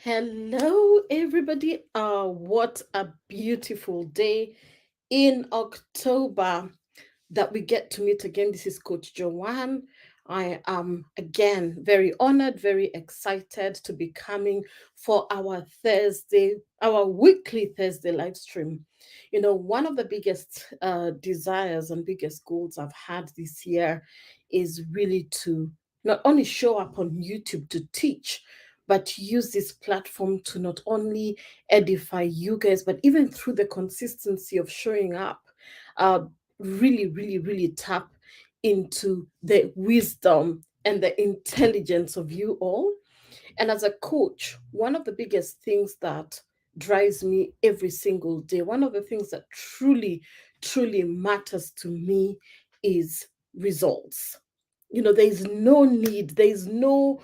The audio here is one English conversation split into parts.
Hello, everybody. What a beautiful day in October that we get to meet again. This is Coach Joanne. I am again very honored, very excited to be coming for our weekly Thursday live stream. One of the biggest desires and biggest goals I've had this year is really to not only show up on YouTube to teach, but use this platform to not only edify you guys, but even through the consistency of showing up, uh, really tap into the wisdom and the intelligence of you all. And as a coach, one of the biggest things that drives me every single day, one of the things that truly matters to me is results. There's no need, there's no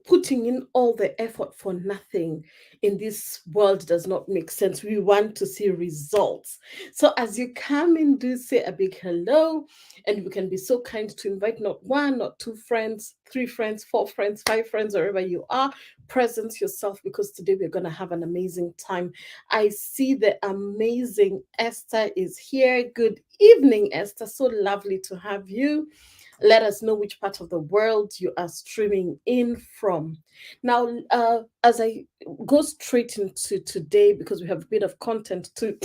putting in all the effort for nothing in this world does not make sense. We want to see results. So as you come in, do say a big hello, and you can be so kind to invite not one, not two friends, three friends, four friends, five friends, wherever you are. Presence yourself, because today we're going to have an amazing time. I see the amazing Esther is here. Good evening, Esther. So lovely to have you. Let us know which part of the world you are streaming in from. Now, as I go straight into today, because we have a bit of content to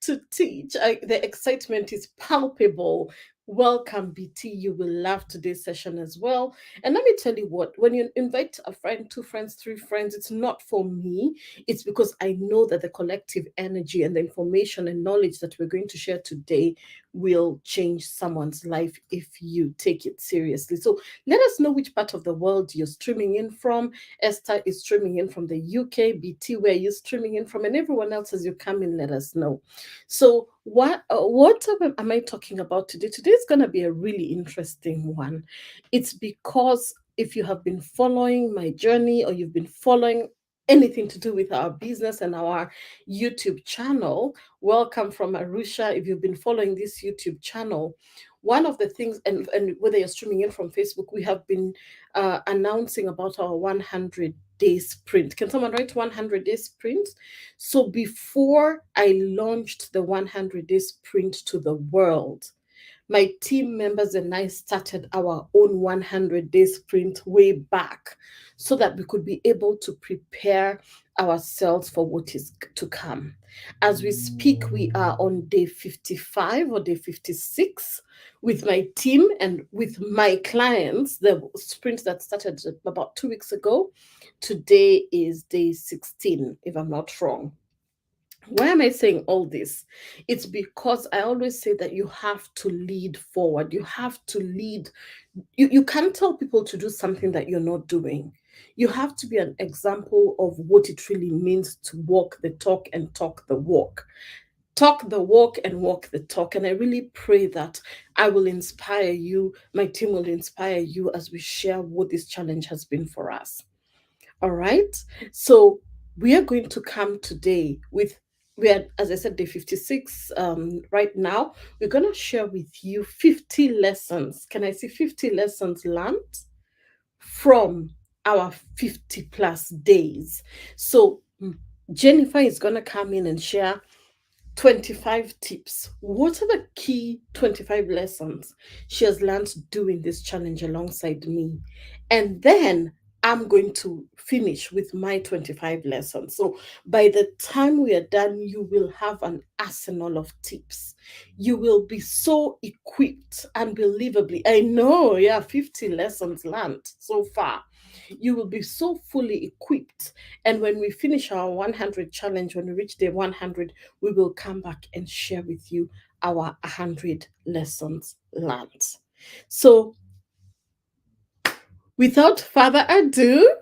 to teach, the excitement is palpable. Welcome, BT. You will love today's session as well. And let me tell you what, when you invite a friend, two friends, three friends, it's not for me. It's because I know that the collective energy and the information and knowledge that we're going to share today will change someone's life if you take it seriously. So let us know which part of the world you're streaming in from. Esther is streaming in from the UK. BT, where you're streaming in from, and everyone else as you come in, let us know. So what am I talking about today? Today is going to be a really interesting one. It's because if you have been following my journey, or you've been following anything to do with our business and our YouTube channel, welcome from Arusha. If you've been following this YouTube channel, one of the things, and whether you're streaming in from Facebook, we have been announcing about our 100-day sprint. Can someone write 100-day sprint? So before I launched the 100-day sprint to the world, my team members and I started our own 100-day sprint way back, so that we could be able to prepare ourselves for what is to come. As we speak, we are on day 55 or day 56 with my team and with my clients. The sprint that started about 2 weeks ago, today is day 16, if I'm not wrong. Why am I saying all this? It's because I always say that you have to lead forward. You have to lead. You can't tell people to do something that you're not doing. You have to be an example of what it really means to walk the talk and talk the walk. Talk the walk and walk the talk. And I really pray that I will inspire you, my team will inspire you as we share what this challenge has been for us. All right. So we are going to come today with, we are, as I said, day 56 right now. We're going to share with you 50 lessons. Can I say 50 lessons learned from our 50 plus days? So Jennifer is going to come in and share 25 tips. What are the key 25 lessons she has learned doing this challenge alongside me? And then I'm going to finish with my 25 lessons. So by the time we are done, you will have an arsenal of tips. You will be so equipped, unbelievably. I know, yeah, 50 lessons learned so far. You will be so fully equipped. And when we finish our 100 challenge, when we reach day 100, we will come back and share with you our 100 lessons learned. So, without further ado,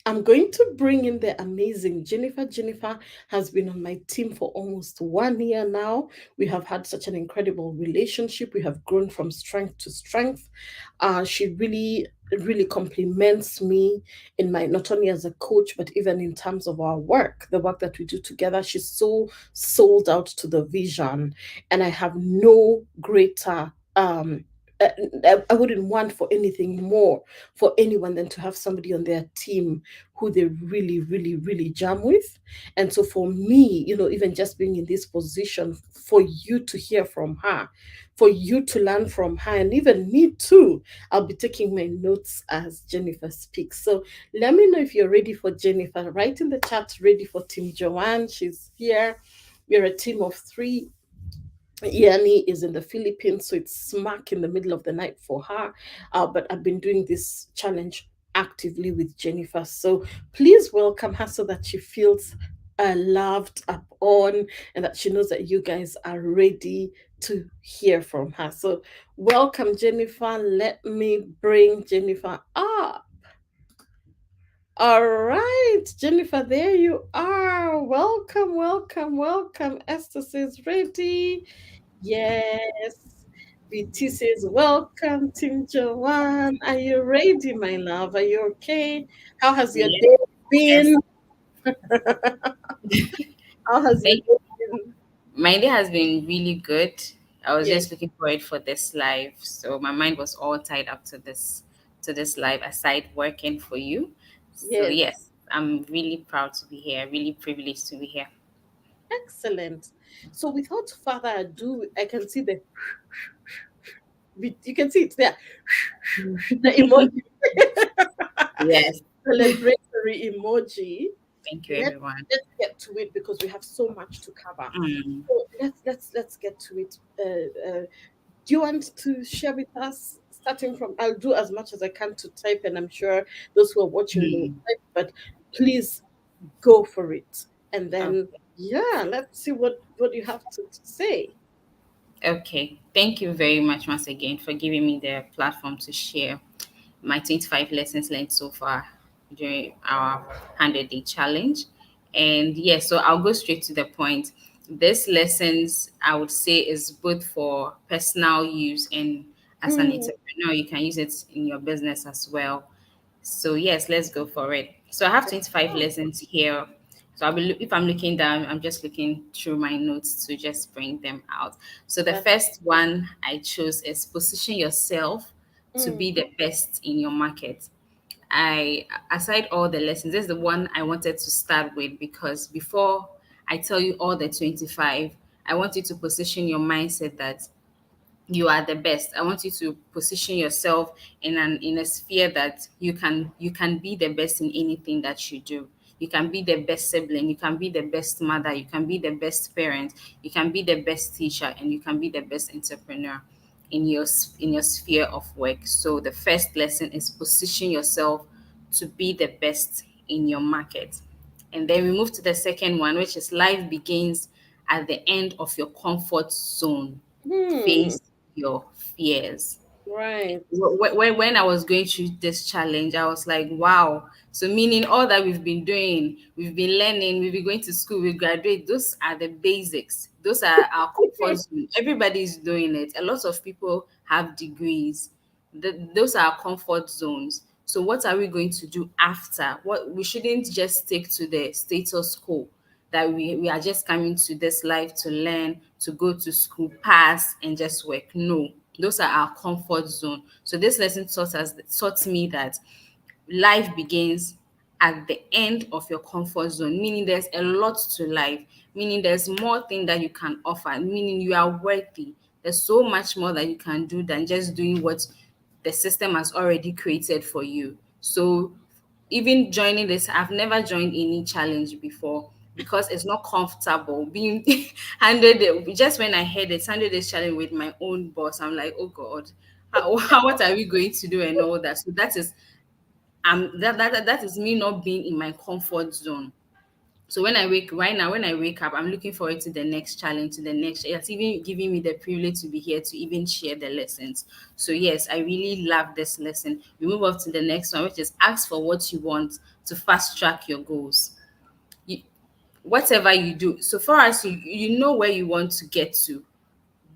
I'm going to bring in the amazing Jennifer. Jennifer has been on my team for almost 1 year now. We have had such an incredible relationship. We have grown from strength to strength. She really compliments me in my, not only as a coach, but even in terms of our work, the work that we do together. She's so sold out to the vision, and I have no greater uh, I wouldn't want for anything more for anyone than to have somebody on their team who they really, really, really jam with. And so for me, even just being in this position, for you to hear from her, for you to learn from her, and even me too, I'll be taking my notes as Jennifer speaks. So let me know if you're ready for Jennifer. Write in the chat, ready for Team Joanne. She's here. We're a team of three. Yani is in the Philippines, so it's smack in the middle of the night for her. But I've been doing this challenge actively with Jennifer. So please welcome her so that she feels loved up on, and that she knows that you guys are ready to hear from her. So welcome, Jennifer. Let me bring Jennifer up. All right, Jennifer, there you are. Welcome, welcome, welcome. Esther says ready. Yes. BT says, welcome, Team Joanne. Are you ready, my love? Are you okay? How has your Yes, day been? yes. How has your Thank day been? My day has been really good. I was Yes, just looking forward for this live, so my mind was all tied up to this live aside working for you. So yes. yes, I'm really proud to be here. Really privileged to be here. Excellent. So without further ado, I can see you can see it there. The emoji, Yes. celebratory emoji. Thank you, Let's everyone. let's get to it because we have so much to cover. Mm. So let's get to it. Do you want to share with us, starting from, I'll do as much as I can to type, and I'm sure those who are watching will Mm. type, but please go for it. And then, Okay. yeah, let's see what you have to say. Okay. Thank you very much once again for giving me the platform to share my 25 lessons learned so far during our 100-day challenge. And yes, so I'll go straight to the point. This lessons, I would say, is both for personal use and as an Mm, entrepreneur, you can use it in your business as well. So yes, let's go for it. So I have 25 oh, lessons here. So if I'm looking down, I'm just looking through my notes to just bring them out. So the that, first one I chose is position yourself to mm, be the best in your market. I aside all the lessons, this is the one I wanted to start with because before I tell you all the 25, I want you to position your mindset that you are the best. I want you to position yourself in a sphere that you can be the best in anything that you do. You can be the best sibling, you can be the best mother, you can be the best parent, you can be the best teacher, and you can be the best entrepreneur in your sphere of work. So the first lesson is position yourself to be the best in your market. And then we move to the second one, which is life begins at the end of your comfort zone. mm, Face your fears. right. When I was going through this challenge, I was like, wow. So, meaning all that we've been doing, we've been learning, we've been going to school, we graduate, those are the basics. Those are our comfort zone. Everybody is doing it. A lot of people have degrees. Those are our comfort zones. So, what are we going to do after? What we shouldn't just stick to the status quo that we are just coming to this life to learn, to go to school, pass, and just work. No, those are our comfort zone. So this lesson taught me that life begins at the end of your comfort zone, meaning there's a lot to life, meaning there's more thing that you can offer, meaning you are worthy. There's so much more that you can do than just doing what the system has already created for you. So even joining this, I've never joined any challenge before because it's not comfortable being handed it. Just when I heard it, handed this challenge with my own boss, I'm like, oh God, what are we going to do and all that? So that is that is me not being in my comfort zone. So when I wake up, I'm looking forward to the next challenge, to the next. It's even giving me the privilege to be here to even share the lessons. So yes, I really love this lesson. We move on to the next one, which is ask for what you want to fast track your goals. You, whatever you do, so far as you know where you want to get to,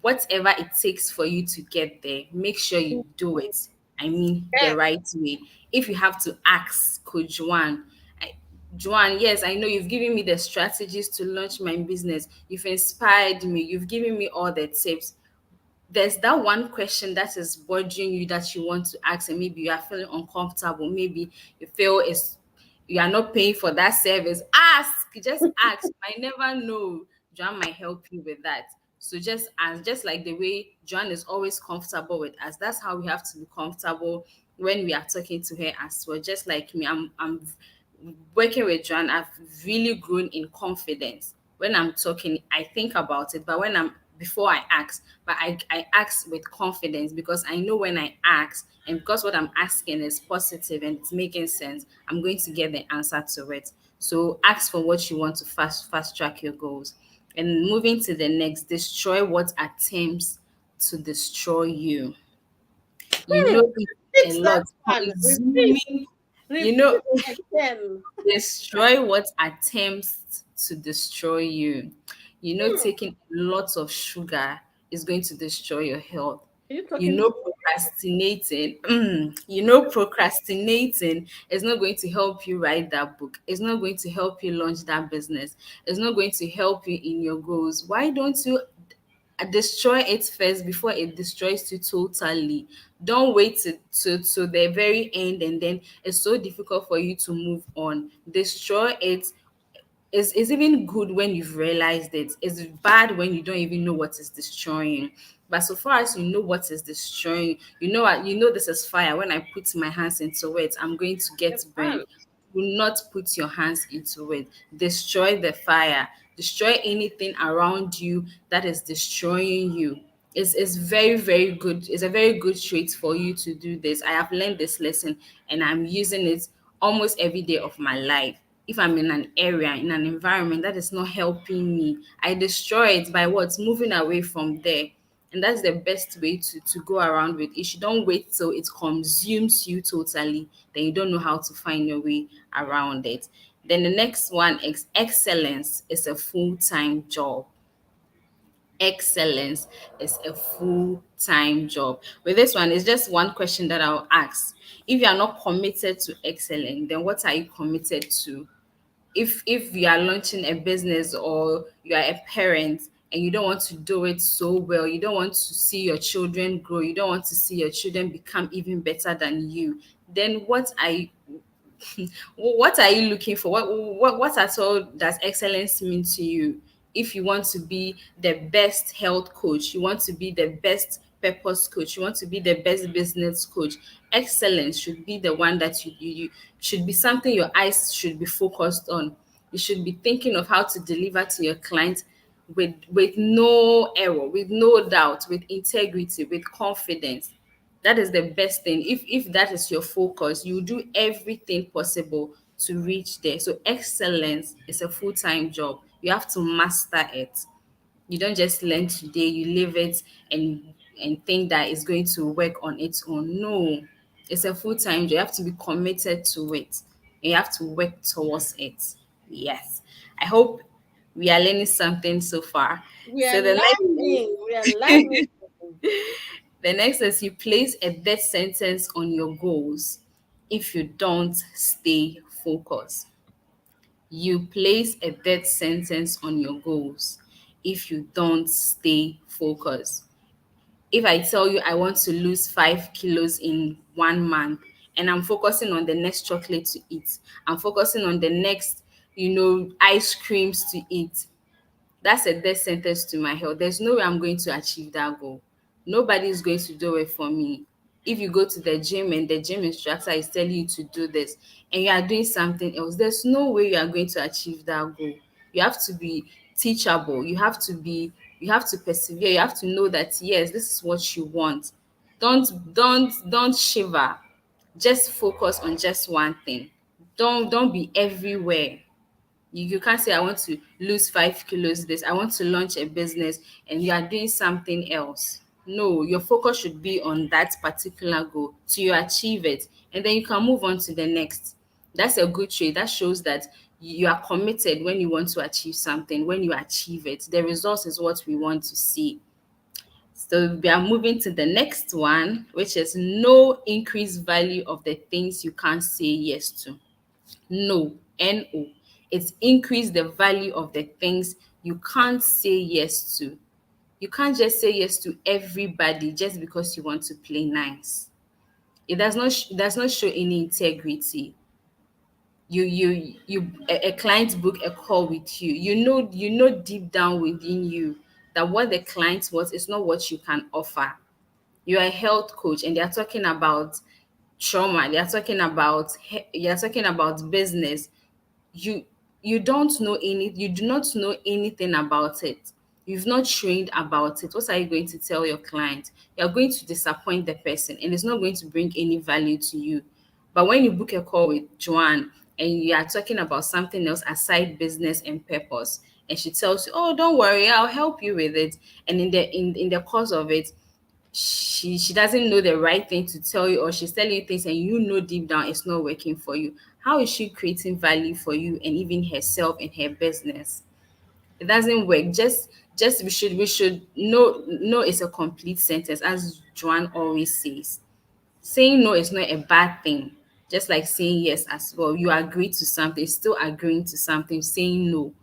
whatever it takes for you to get there, make sure you do it. I mean, the Yes. right way. If you have to ask Coach Juan, Juan, yes, I know you've given me the strategies to launch my business. You've inspired me. You've given me all the tips. there's that one question that is bothering you that you want to ask, and maybe you are feeling uncomfortable, maybe you feel it's you are not paying for that service. Ask, just ask. You might never know. John might help you with that. So just ask, just like the way John is always comfortable with us, that's how we have to be comfortable when we are talking to her as well. Just like me, I'm working with John, I've really grown in confidence. When I'm talking, I think about it, but when I'm before I ask, but I ask with confidence because I know when I ask, and because what I'm asking is positive and it's making sense, I'm going to get the answer to it. So ask for what you want to fast track your goals. And moving to the next, destroy what attempts to destroy you. You know, Repeat a that lot one. Repeat. consuming, you know, Repeat again. destroy what attempts to destroy you. You know, Hmm. taking lots of sugar is going to destroy your health. Are you You talking know, to procrastinating, you know, procrastinating is not going to help you write that book. It's not going to help you launch that business. It's not going to help you in your goals. Why don't you destroy it first before it destroys you totally? Don't wait to the very end and then it's so difficult for you to move on. Destroy it. Is even good when you've realized it. It's bad when you don't even know what is destroying. But so far as you know what is destroying, you know what, you know this is fire. When I put my hands into it, I'm going to the get burned. man? Do not put your hands into it. Destroy the fire. Destroy anything around you that is destroying you. It's very, very good. It's a very good trait for you to do this. I have learned this lesson and I'm using it almost every day of my life. If I'm in an area, in an environment that is not helping me, I destroy it by what? Moving away from there. And that's the best way to go around with it. You don't wait till it consumes you totally, then you don't know how to find your way around it. Then the next one is excellence is a full-time job. Excellence is a full-time job. With this one, it's just one question that I'll ask. If you are not committed to excellence, then what are you committed to? If you are launching a business or you are a parent and you don't want to do it so well, you don't want to see your children grow, you don't want to see your children become even better than you, then what are you looking for? What at all does excellence mean to you? If you want to be the best health coach, you want to be the best purpose coach, you want to be the best business coach, excellence should be the one that you should be something your eyes should be focused on. You should be thinking of how to deliver to your client with no error, with no doubt, with integrity, with confidence. That is the best thing. If that is your focus, you do everything possible to reach there. So excellence is a full-time job. You have to master it. You don't just learn today, you live it and think that it's going to work on its own. No, it's a full-time job. You have to be committed to it. You have to work towards it. Yes. I hope we are learning something so far. We are So the next learning. We are learning. the next is you place a death sentence on your goals if you don't stay focused. You place a death sentence on your goals if you don't stay focused. If I tell you I want to lose 5 kilos in 1 month and I'm focusing on the next chocolate to eat, I'm focusing on the next, ice creams to eat, that's a death sentence to my health. There's no way I'm going to achieve that goal. Nobody is going to do it for me. If you go to the gym and the gym instructor is telling you to do this and you are doing something else, there's no way you are going to achieve that goal. You have to be teachable. You have to persevere. You have to know that yes, this is what you want. Don't shiver. Just focus on just one thing. Don't be everywhere. You can't say I want to lose 5 kilos this, I want to launch a business and you are doing something else. No, your focus should be on that particular goal till you achieve it and then you can move on to the next. That's a good trait. That shows that you are committed when you want to achieve something. When you achieve it, the result is what we want to see. So we are moving to the next one, which is no increased value of the things you can't say yes to. No, no. It's increase the value of the things you can't say yes to. You can't just say yes to everybody just because you want to play nice. It does not show any integrity. A client book a call with you. You know deep down within you that what the client wants is not what you can offer. You're a health coach and they are talking about trauma, they are talking about business. you you don't know any you do not know anything about it. You've not trained about it. What are you going to tell your client? You're going to disappoint the person and it's not going to bring any value to you. But when you book a call with Joanne and you are talking about something else aside business and purpose, and she tells you, oh, don't worry, I'll help you with it, and in the course of it, she doesn't know the right thing to tell you, or she's telling you things and you know deep down it's not working for you. How is she creating value for you and even herself and her business? It doesn't work. Just we should know it's a complete sentence, as Joanne always says. Saying no is not a bad thing. Just like saying yes as well. You agree to something, still agreeing to something, saying no.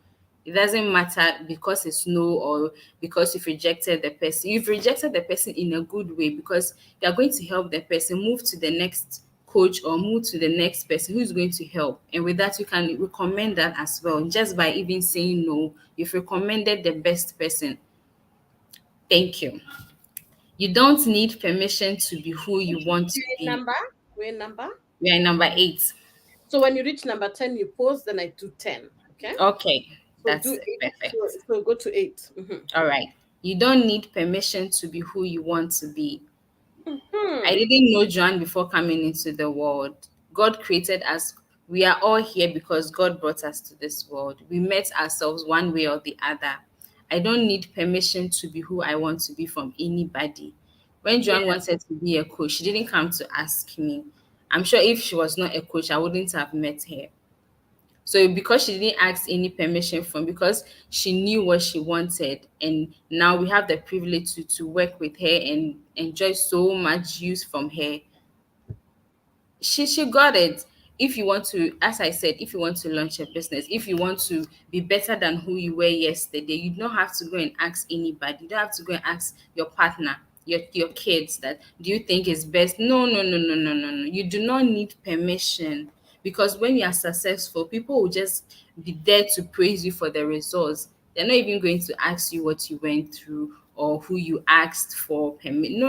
It doesn't matter because it's no, or because you've rejected the person. You've rejected the person in a good way because you're going to help the person move to the next coach or move to the next person who's going to help. And with that, you can recommend that as well. Just by even saying no, you've recommended the best person. Thank you. You don't need permission to be who you want to We're in be. number. We're in number. We are in number 8. So when you reach number 10, you pause, then I do 10. Okay. Okay, So do that's eight. So, perfect. so go to 8. All right. You don't need permission to be who you want to be. I Hmm. didn't know Joanne before coming into the world. God created us. We are all here because God brought us to this world. We met ourselves one way or the other. I don't need permission to be who I want to be from anybody. When Yeah. Joanne wanted to be a coach, she didn't come to ask me. I'm sure if she was not a coach, I wouldn't have met her. So because she didn't ask any permission from, because she knew what she wanted, and now we have the privilege to work with her and enjoy so much use from her. She got it. If you want to, as I said, if you want to launch a business, if you want to be better than who you were yesterday, you don't have to go and ask anybody. You don't have to go and ask your partner, your kids, that do you think is best. No. You do not need permission, because when you are successful, people will just be there to praise you for the results. They're not even going to ask you what you went through or who you asked for permit. No.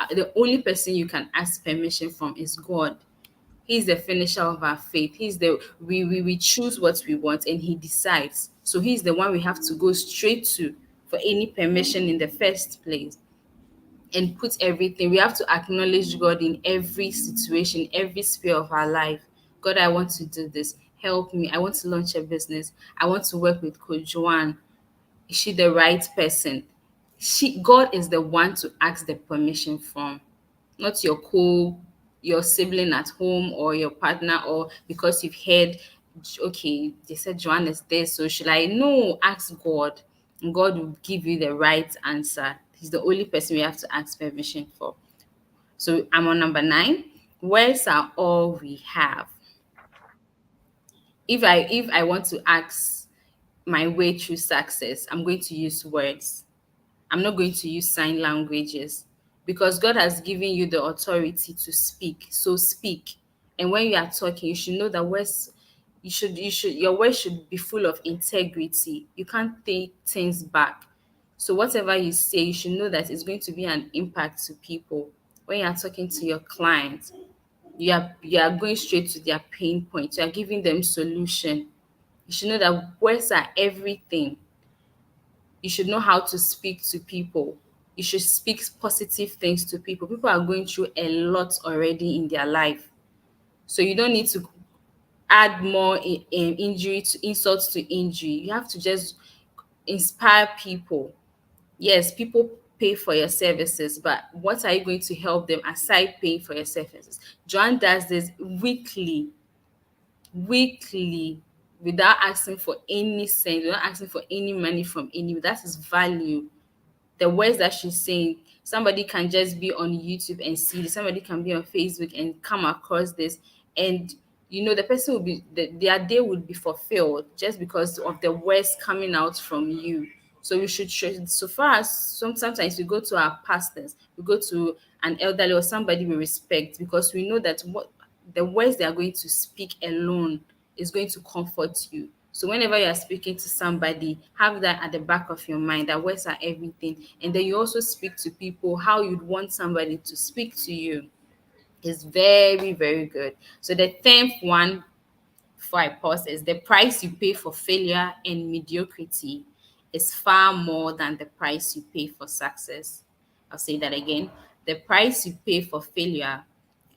The only person you can ask permission from is God. He's the finisher of our faith. We choose what we want and he decides. So he's the one we have to go straight to for any permission in the first place, and put everything. We have to acknowledge God in every situation, every sphere of our life. God, I want to do this. Help me. I want to launch a business. I want to work with Coach Joanne. Is she the right person? God is the one to ask the permission from, not your sibling at home or your partner, or because you've heard, okay, they said Joanne is there, so should I? No, ask God. And God will give you the right answer. He's the only person we have to ask permission for. So I'm on number 9. Words are all we have. If I want to ask my way through success, I'm going to use words. I'm not going to use sign languages, because God has given you the authority to speak. So speak. And when you are talking, you should know that your words should be full of integrity. You can't take things back. So whatever you say, you should know that it's going to be an impact to people. When you are talking to your clients, you are going straight to their pain point. You are giving them solution. You should know that words are everything. You should know how to speak to people. You should speak positive things to people. People are going through a lot already in their life. So you don't need to add more injury to insults to injury. You have to just inspire people. Yes, people pay for your services, but what are you going to help them aside paying for your services? Joanne does this weekly, without asking for any cent, without asking for any money from anyone. That is value. The words that she's saying, somebody can just be on YouTube and see this, somebody can be on Facebook and come across this, and the person will be their day would be fulfilled just because of the words coming out from you. So we should so far as sometimes we go to our pastors, we go to an elderly or somebody we respect, because we know that what the words they are going to speak alone is going to comfort you. So whenever you are speaking to somebody, have that at the back of your mind that words are everything. And then you also speak to people how you'd want somebody to speak to you. Is very, very good. So the 10th one before I pause is the price you pay for failure and mediocrity is far more than the price you pay for success. I'll say that again. The price you pay for failure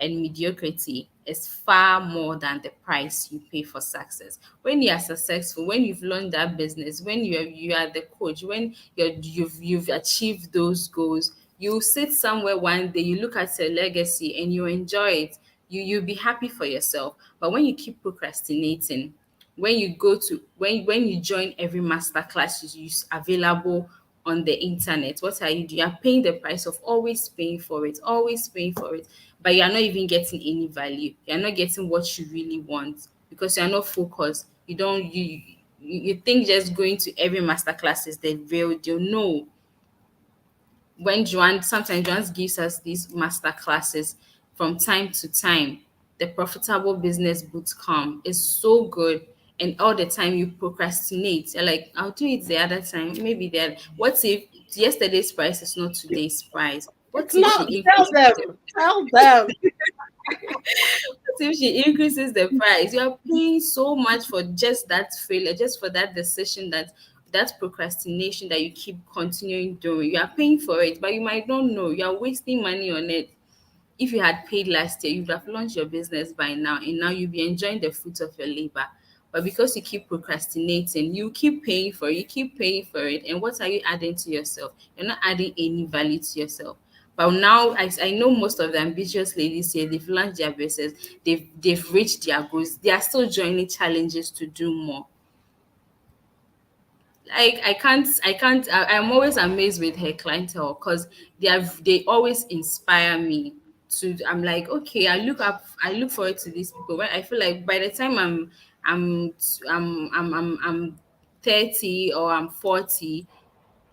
and mediocrity is far more than the price you pay for success. When you are successful, when you've learned that business, when you are the coach, when you've achieved those goals, you sit somewhere one day, you look at your legacy and you enjoy it. You'll be happy for yourself. But when you keep procrastinating, when you go to when you join every master class you use available on the internet, what are you doing? You are paying the price of always paying for it, always paying for it, but you are not even getting any value. You are not getting what you really want because you are not focused. You don't you think just going to every master class is the real deal. No, when Joanne sometimes Joanne gives us these master classes from time to time. The profitable business boot camp is so good, and all the time you procrastinate. You're like, I'll do it the other time. Maybe that. What if yesterday's price is not today's price? It's What if she not. Tell increases them. the Tell them. what if she increases the price? You are paying so much for just that failure, just for that decision that procrastination that you keep continuing doing. You are paying for it, but you might not know. You are wasting money on it. If you had paid last year, you would have launched your business by now, and now you'll be enjoying the fruits of your labor. But because you keep procrastinating, you keep paying for it, you keep paying for it. And what are you adding to yourself? You're not adding any value to yourself. But now I know most of the ambitious ladies here, they've launched their business, they've reached their goals, they are still joining challenges to do more. Like I'm always amazed with her clientele because they always inspire me to. I'm like, okay, I look forward to these people. When I feel like by the time I'm I'm 30 or I'm 40,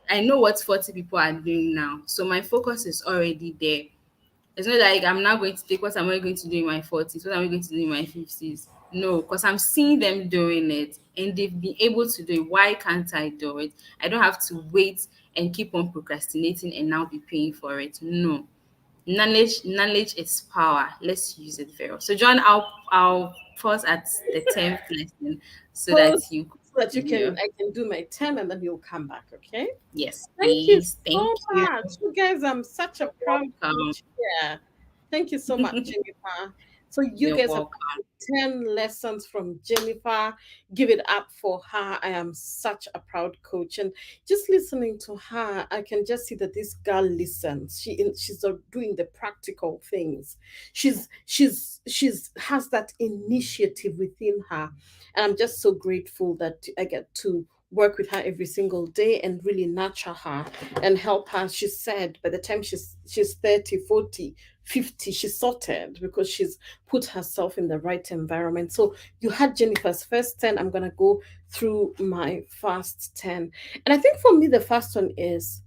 I know what 40 people are doing now, so my focus is already there. It's not like I'm now going to take what am I going to do in my 40s, what am I going to do in my 50s. No, because I'm seeing them doing it and they've been able to do it. Why can't I do it? I don't have to wait and keep on procrastinating and now be paying for it. No. Knowledge is power. Let's use it very well. So John, I'll pause at the 10th lesson so Pause that you so that continue. I can do my 10 and then you'll come back, okay? Yes, Thank you please. Thank so you. much. You guys, I'm such a proud Welcome. coach here. Thank you so much, Jennifer. So you You're guys have welcome. 10 lessons from Jennifer. Give it up for her. I am such a proud coach. And just listening to her, I can just see that this girl listens. She's doing the practical things. She's has that initiative within her. And I'm just so grateful that I get to work with her every single day and really nurture her and help her. She said by the time she's 30, 40, 50, she's sorted because she's put herself in the right environment. So you had Jennifer's first 10. I'm gonna go through my first 10. And I think for me the first one is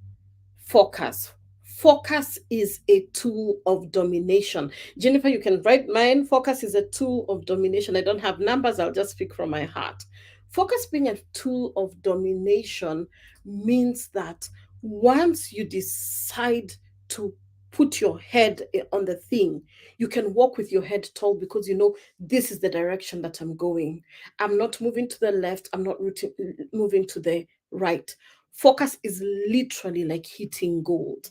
focus. Focus is a tool of domination. Jennifer, you can write mine. Focus is a tool of domination. I don't have numbers, I'll just speak from my heart. Focus being a tool of domination means that once you decide to put your head on the thing, you can walk with your head tall because you know this is the direction that I'm going. I'm not moving to the left, I'm not moving to the right. Focus is literally like hitting gold.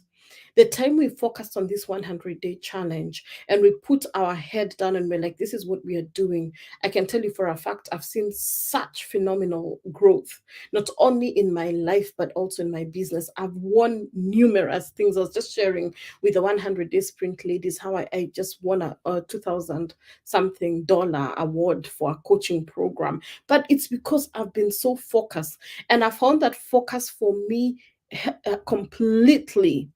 The time we focused on this 100-day challenge and we put our head down and we're like, this is what we are doing, I can tell you for a fact, I've seen such phenomenal growth, not only in my life, but also in my business. I've won numerous things. I was just sharing with the 100-day sprint ladies how I just won a 2000 something dollar award for a coaching program. But it's because I've been so focused. And I found that focus for me completely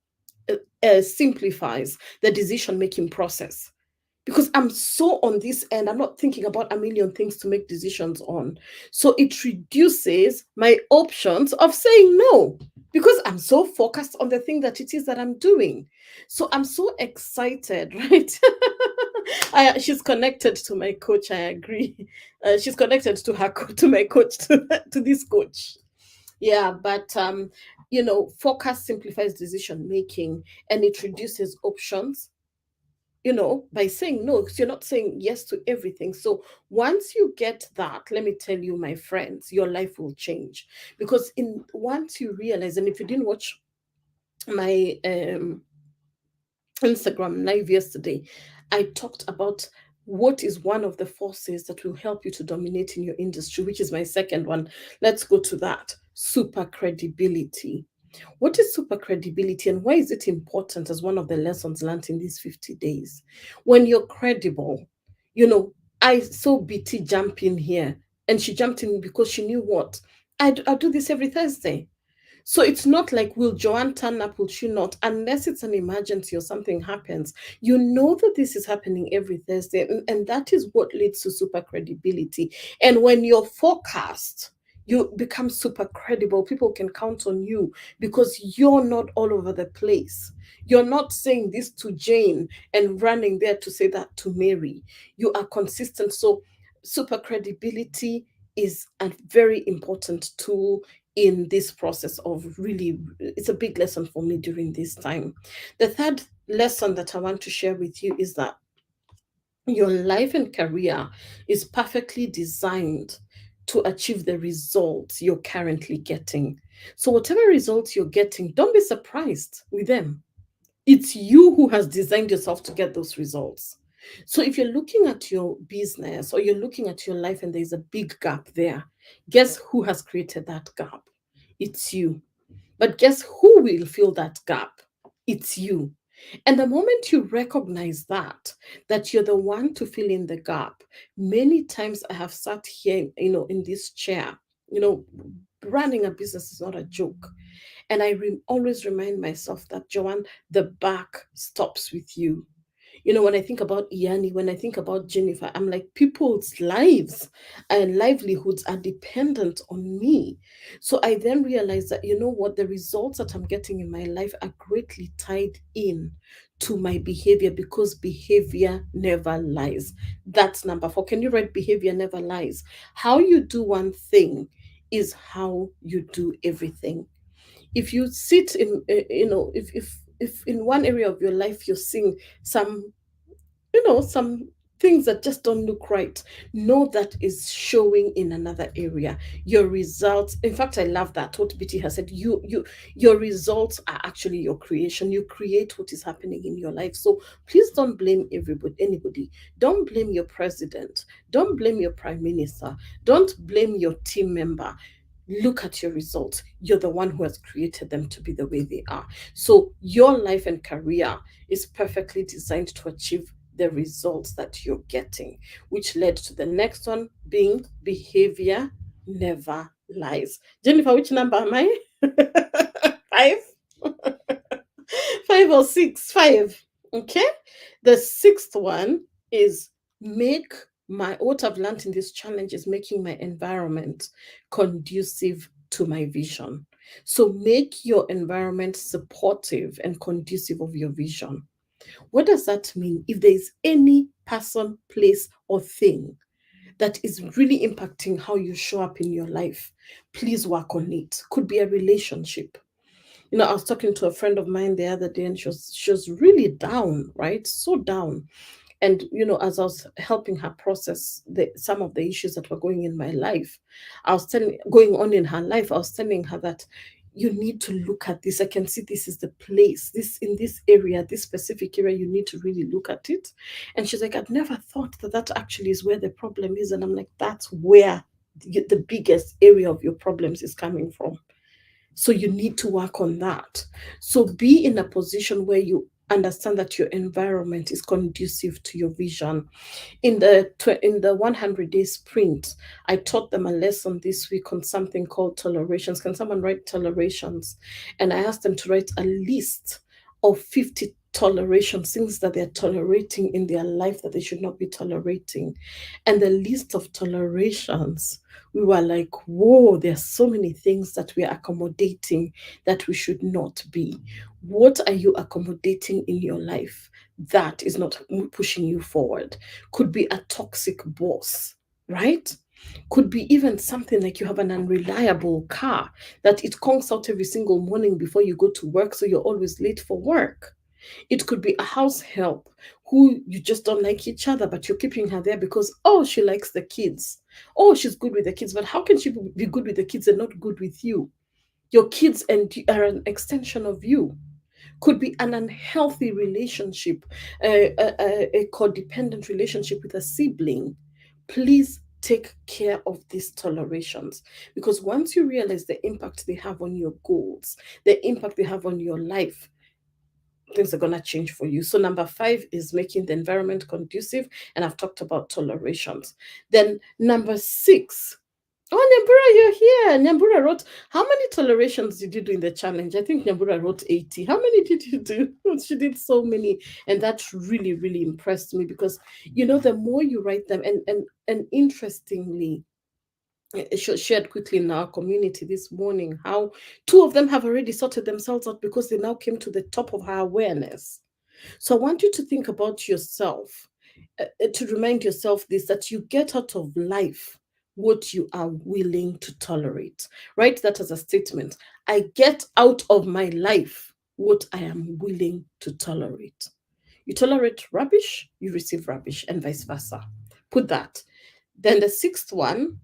simplifies the decision making process. because I'm so on this end. I'm not thinking about a million things to make decisions on. So it reduces my options of saying no because I'm so focused on the thing that it is that I'm doing. So I'm so excited, right? She's connected to my coach. I agree. She's connected to to my coach, to this coach. Yeah, but focus simplifies decision making and it reduces options, by saying no, because you're not saying yes to everything. So once you get that, let me tell you, my friends, your life will change. Because in once you realize, and if you didn't watch my Instagram live yesterday, I talked about what is one of the forces that will help you to dominate in your industry, which is my second one. Let's go to that. Super credibility. What is super credibility and why is it important as one of the lessons learned in these 50 days? When you're credible, you know, I saw BT jump in here and she jumped in because she knew what? I do this every Thursday. So it's not like, will Joanne turn up, will she not? Unless it's an emergency or something happens, you know that this is happening every Thursday. And that is what leads to super credibility. And when you're forecast, you become super credible. People can count on you because you're not all over the place. You're not saying this to Jane and running there to say that to Mary. You are consistent. So, super credibility is a very important tool in this process of really, it's a big lesson for me during this time. The third lesson that I want to share with you is that your life and career is perfectly designed to achieve the results you're currently getting. So whatever results you're getting, don't be surprised with them. It's you who has designed yourself to get those results. So if you're looking at your business or you're looking at your life and there's a big gap there, guess who has created that gap? It's you. But guess who will fill that gap? It's you. And the moment you recognize that you're the one to fill in the gap, many times I have sat here, in this chair, you know, running a business is not a joke. And always remind myself that, Joanne, the back stops with you. When I think about Iani, when I think about Jennifer, I'm like, people's lives and livelihoods are dependent on me. So I then realized that, you know what, the results that I'm getting in my life are greatly tied in to my behavior because behavior never lies. That's number four. Can you write behavior never lies? How you do one thing is how you do everything. If you sit in if in one area of your life you're seeing some some things that just don't look right, know that is showing in another area. Your results, in fact, I love that what BT has said, your results are actually your creation. You create what is happening in your life. So please don't blame anybody. Don't blame your president, don't blame your prime minister, don't blame your team member. Look at your results. You're the one who has created them to be the way they are. So your life and career is perfectly designed to achieve the results that you're getting, which led to the next one being behavior never lies. Jennifer, which number am I? Five? Five or six? Five. Okay. The sixth one is make what I've learned in this challenge is making my environment conducive to my vision. So make your environment supportive and conducive of your vision. What does that mean? If there is any person, place, or thing that is really impacting how you show up in your life, please work on it. Could be a relationship. I was talking to a friend of mine the other day and she was really down, right? So down. And as I was helping her process some of the issues that were going in my life, going on in her life, I was telling her that you need to look at this. I can see this is the place, this in this area, this specific area, you need to really look at it. And she's like, I'd never thought that actually is where the problem is. And I'm like, that's where the biggest area of your problems is coming from. So you need to work on that. So be in a position where you understand that your environment is conducive to your vision. In the 100-day sprint, I taught them a lesson this week on something called tolerations. Can someone write tolerations? And I asked them to write a list of 50 toleration, things that they're tolerating in their life that they should not be tolerating. And the list of tolerations, we were like, whoa, there's so many things that we are accommodating that we should not be. What are you accommodating in your life that is not pushing you forward? Could be a toxic boss, right? Could be even something like you have an unreliable car that it conks out every single morning before you go to work, so you're always late for work. It could be a house help who you just don't like each other, but you're keeping her there because, oh, she likes the kids. Oh, she's good with the kids. But how can she be good with the kids and not good with you? Your kids are an extension of you. Could be an unhealthy relationship, a codependent relationship with a sibling. Please take care of these tolerations, because once you realize the impact they have on your goals, the impact they have on your life, things are going to change for you. So number 5 is making the environment conducive, and I've talked about tolerations. Then number 6, oh, Nyambura, you're here. Nyambura wrote, how many tolerations did you do in the challenge? I think Nyambura wrote 80. How many did you do? She did so many. And that really, really impressed me, because, the more you write them, and interestingly, shared quickly in our community this morning, how 2 of them have already sorted themselves out because they now came to the top of our awareness. So I want you to think about yourself, to remind yourself this, that you get out of life what you are willing to tolerate. Write that as a statement. I get out of my life what I am willing to tolerate. You tolerate rubbish, you receive rubbish, and vice versa. Put that. Then the 6th one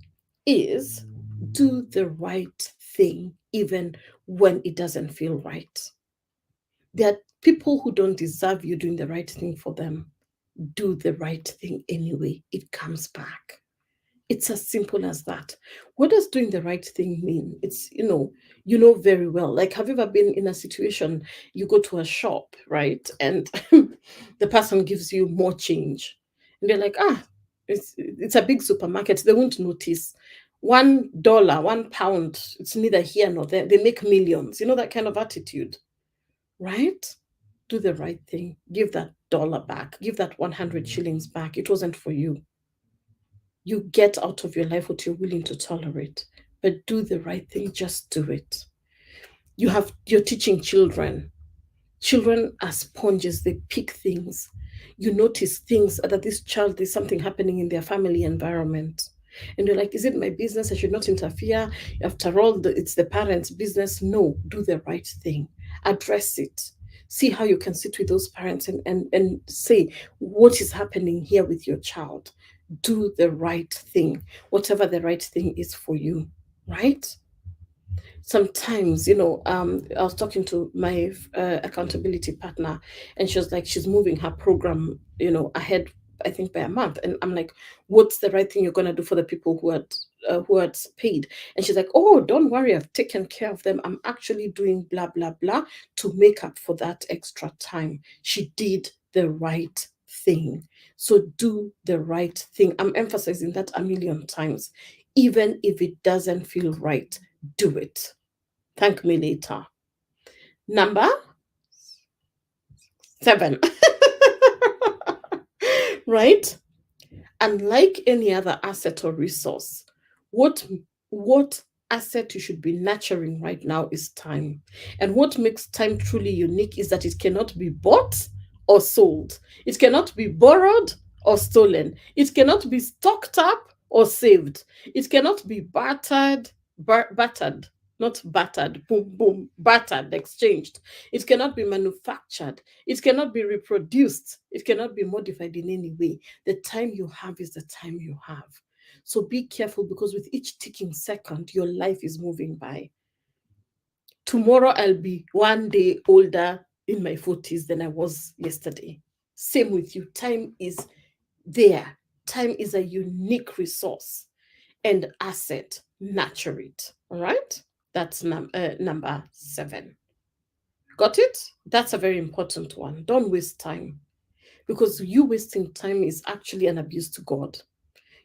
is do the right thing even when it doesn't feel right. There are people who don't deserve you doing the right thing for them. Do the right thing anyway. It comes back. It's as simple as that. What does doing the right thing mean? It's, very well. Like, have you ever been in a situation, you go to a shop, right? And the person gives you more change. And they're like, it's a big supermarket. They won't notice. $1, £1, it's neither here nor there. They make millions. That kind of attitude, right? Do the right thing. Give that dollar back. Give that 100 shillings back. It wasn't for you. You get out of your life what you're willing to tolerate, but do the right thing. Just do it. You're teaching children. Children are sponges. They pick things. You notice things that this child, there's something happening in their family environment, and you're like, is it my business? I should not interfere. After all, it's the parents' business. No, do the right thing. Address it. See how you can sit with those parents and say, what is happening here with your child? Do the right thing, whatever the right thing is for you, right? Sometimes, I was talking to my accountability partner, and she was like, she's moving her program, ahead, I think by a month. And I'm like, what's the right thing you're going to do for the people who had paid? And she's like, oh, don't worry, I've taken care of them. I'm actually doing blah blah blah to make up for that extra time. She did the right thing. So do the right thing. I'm emphasizing that a million times. Even if it doesn't feel right, do it. Thank me later. Number 7. Right? Unlike any other asset or resource, what what asset you should be nurturing right now is time. And what makes time truly unique is that it cannot be bought or sold. It cannot be borrowed or stolen. It cannot be stocked up or saved. It cannot be battered, not battered, boom, boom, battered, exchanged. It cannot be manufactured. It cannot be reproduced. It cannot be modified in any way. The time you have is the time you have. So be careful, because with each ticking second, your life is moving by. Tomorrow, I'll be 1 day older in my 40s than I was yesterday. Same with you. Time is there. Time is a unique resource and asset. Nurture it. All right? That's number 7. Got it? That's a very important one. Don't waste time, because you wasting time is actually an abuse to God.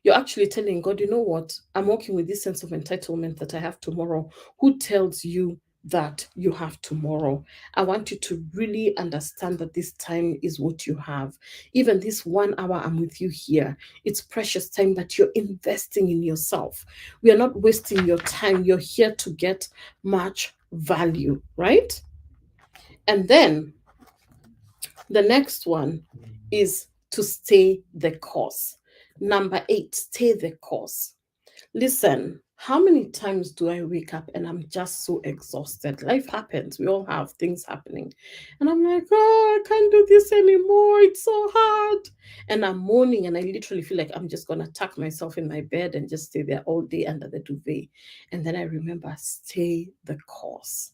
You're actually telling God, you know what? I'm working with this sense of entitlement that I have tomorrow. Who tells you that you have tomorrow. I want you to really understand that this time is what you have. Even this 1 hour I'm with you here, it's precious time that you're investing in yourself. We are not wasting your time. You're here to get much value, right? And then the next one is to stay the course. Number 8, stay the course. Listen, how many times do I wake up and I'm just so exhausted? Life happens. We all have things happening. And I'm like, oh, I can't do this anymore. It's so hard. And I'm moaning and I literally feel like I'm just going to tuck myself in my bed and just stay there all day under the duvet. And then I remember, stay the course.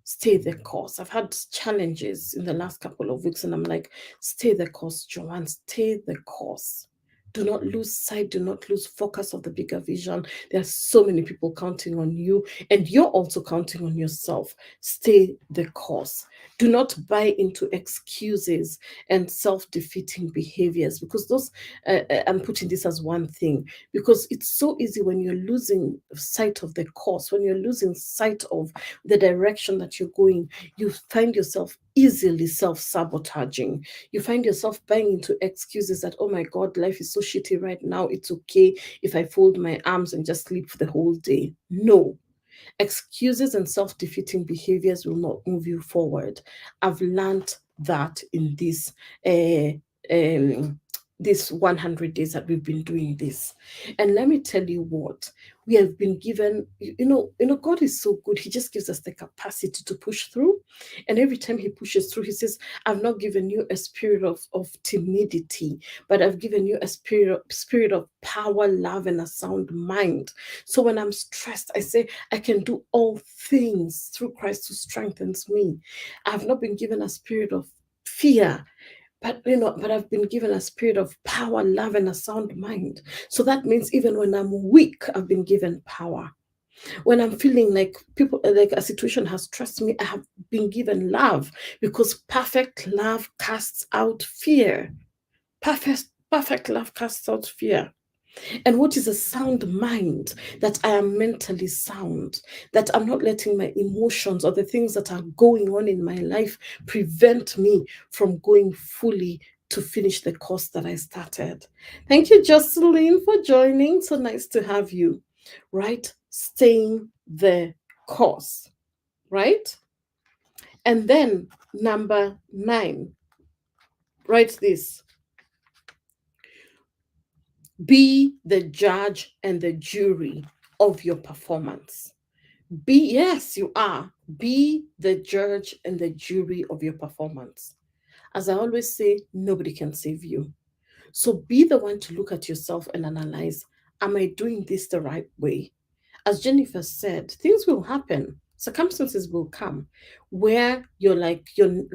Stay the course. I've had challenges in the last couple of weeks, and I'm like, stay the course, Joanne, stay the course. Do not lose sight, do not lose focus of the bigger vision. There are so many people counting on you, and you're also counting on yourself. Stay the course. Do not buy into excuses and self defeating behaviors, because those, I'm putting this as one thing, because it's so easy when you're losing sight of the course, when you're losing sight of the direction that you're going, you find yourself easily self sabotaging. You find yourself buying into excuses that, oh my God, life is so shitty right now. It's okay if I fold my arms and just sleep for the whole day. No, excuses and self defeating behaviors will not move you forward. I've learned that in uh, um, this 100 days that we've been doing this. And let me tell you what, we have been given, God is so good. He just gives us the capacity to push through. And every time he pushes through, he says, I've not given you a spirit of timidity, but I've given you a spirit of power, love, and a sound mind. So when I'm stressed, I say, I can do all things through Christ who strengthens me. I've not been given a spirit of fear, but I've been given a spirit of power, love, and a sound mind. So that means even when I'm weak, I've been given power. When I'm feeling like a situation has stressed me, I have been given love, because perfect love casts out fear. Perfect love casts out fear. And what is a sound mind? That I am mentally sound, that I'm not letting my emotions or the things that are going on in my life prevent me from going fully to finish the course that I started. Thank you, Jocelyn, for joining. So nice to have you. Right? Staying the course. Right? And then number 9, write this: be the judge and the jury of your performance. Yes, you are. Be the judge and the jury of your performance. As I always say, nobody can save you. So be the one to look at yourself and analyze, am I doing this the right way? As Jennifer said, things will happen. Circumstances will come where you're like you're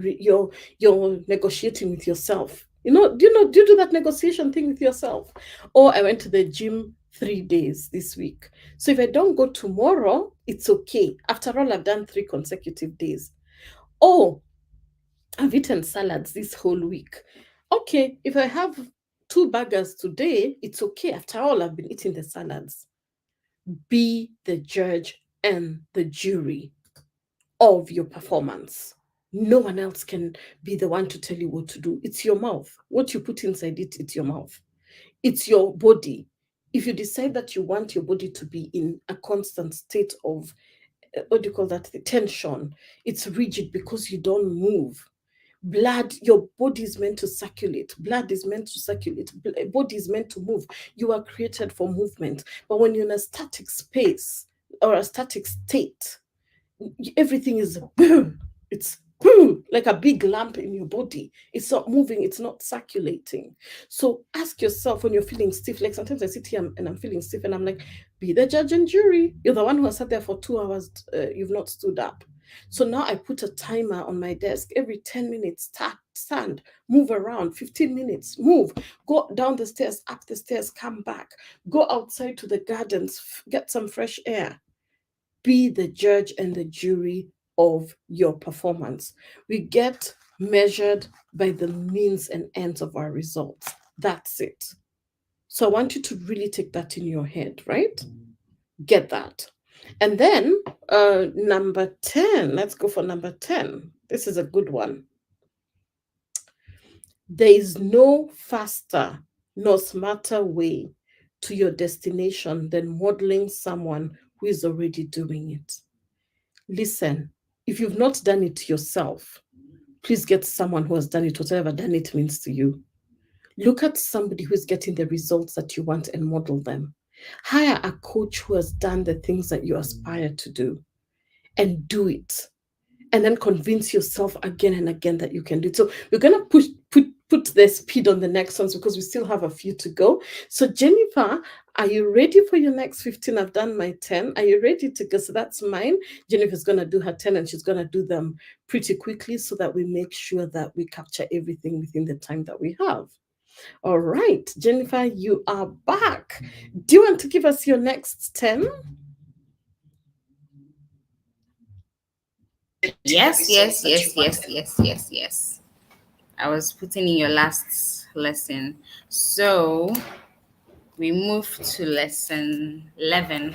negotiating with yourself. Do you do that negotiation thing with yourself? Or I went to the gym 3 days this week. So if I don't go tomorrow, it's okay. After all, I've done 3 consecutive days. Oh, I've eaten salads this whole week. Okay, if I have 2 burgers today, it's okay. After all, I've been eating the salads. Be the judge and the jury of your performance. No one else can be the one to tell you what to do. It's your mouth. What you put inside it, it's your mouth. It's your body. If you decide that you want your body to be in a constant state of, what do you call that, the tension, it's rigid because you don't move. Blood, your body is meant to circulate, blood is meant to circulate, body is meant to move. You are created for movement. But when you're in a static space or a static state, everything is boom, it's boom, like a big lamp in your body. It's not moving, it's not circulating. So ask yourself when you're feeling stiff. Like sometimes I sit here and I'm feeling stiff and I'm like, be the judge and jury. You're the one who has sat there for 2 hours, you've not stood up. So now I put a timer on my desk. Every 10 minutes, stand, move around, 15 minutes, move, go down the stairs, up the stairs, come back, go outside to the gardens, get some fresh air. Be the judge and the jury of your performance. We get measured by the means and ends of our results. That's it. So I want you to really take that in your head, right? Get that. And then number 10, let's go for number 10. This is a good one. There is no faster nor smarter way to your destination than modeling someone who is already doing it. Listen, if you've not done it yourself, please get someone who has done it, whatever done it means to you. Look at somebody who is getting the results that you want and model them. Hire a coach who has done the things that you aspire to do and do it. And then convince yourself again and again that you can do it. So we're gonna put the speed on the next ones because we still have a few to go. So Jennifer, are you ready for your next 15? I've done my 10. Are you ready to go? So that's mine. Jennifer's gonna do her 10 and she's gonna do them pretty quickly so that we make sure that we capture everything within the time that we have. All right, Jennifer, you are back. Do you want to give us your next 10? Yes, yes, yes, yes, yes, yes, yes. I was putting in your last lesson. So we move to lesson 11.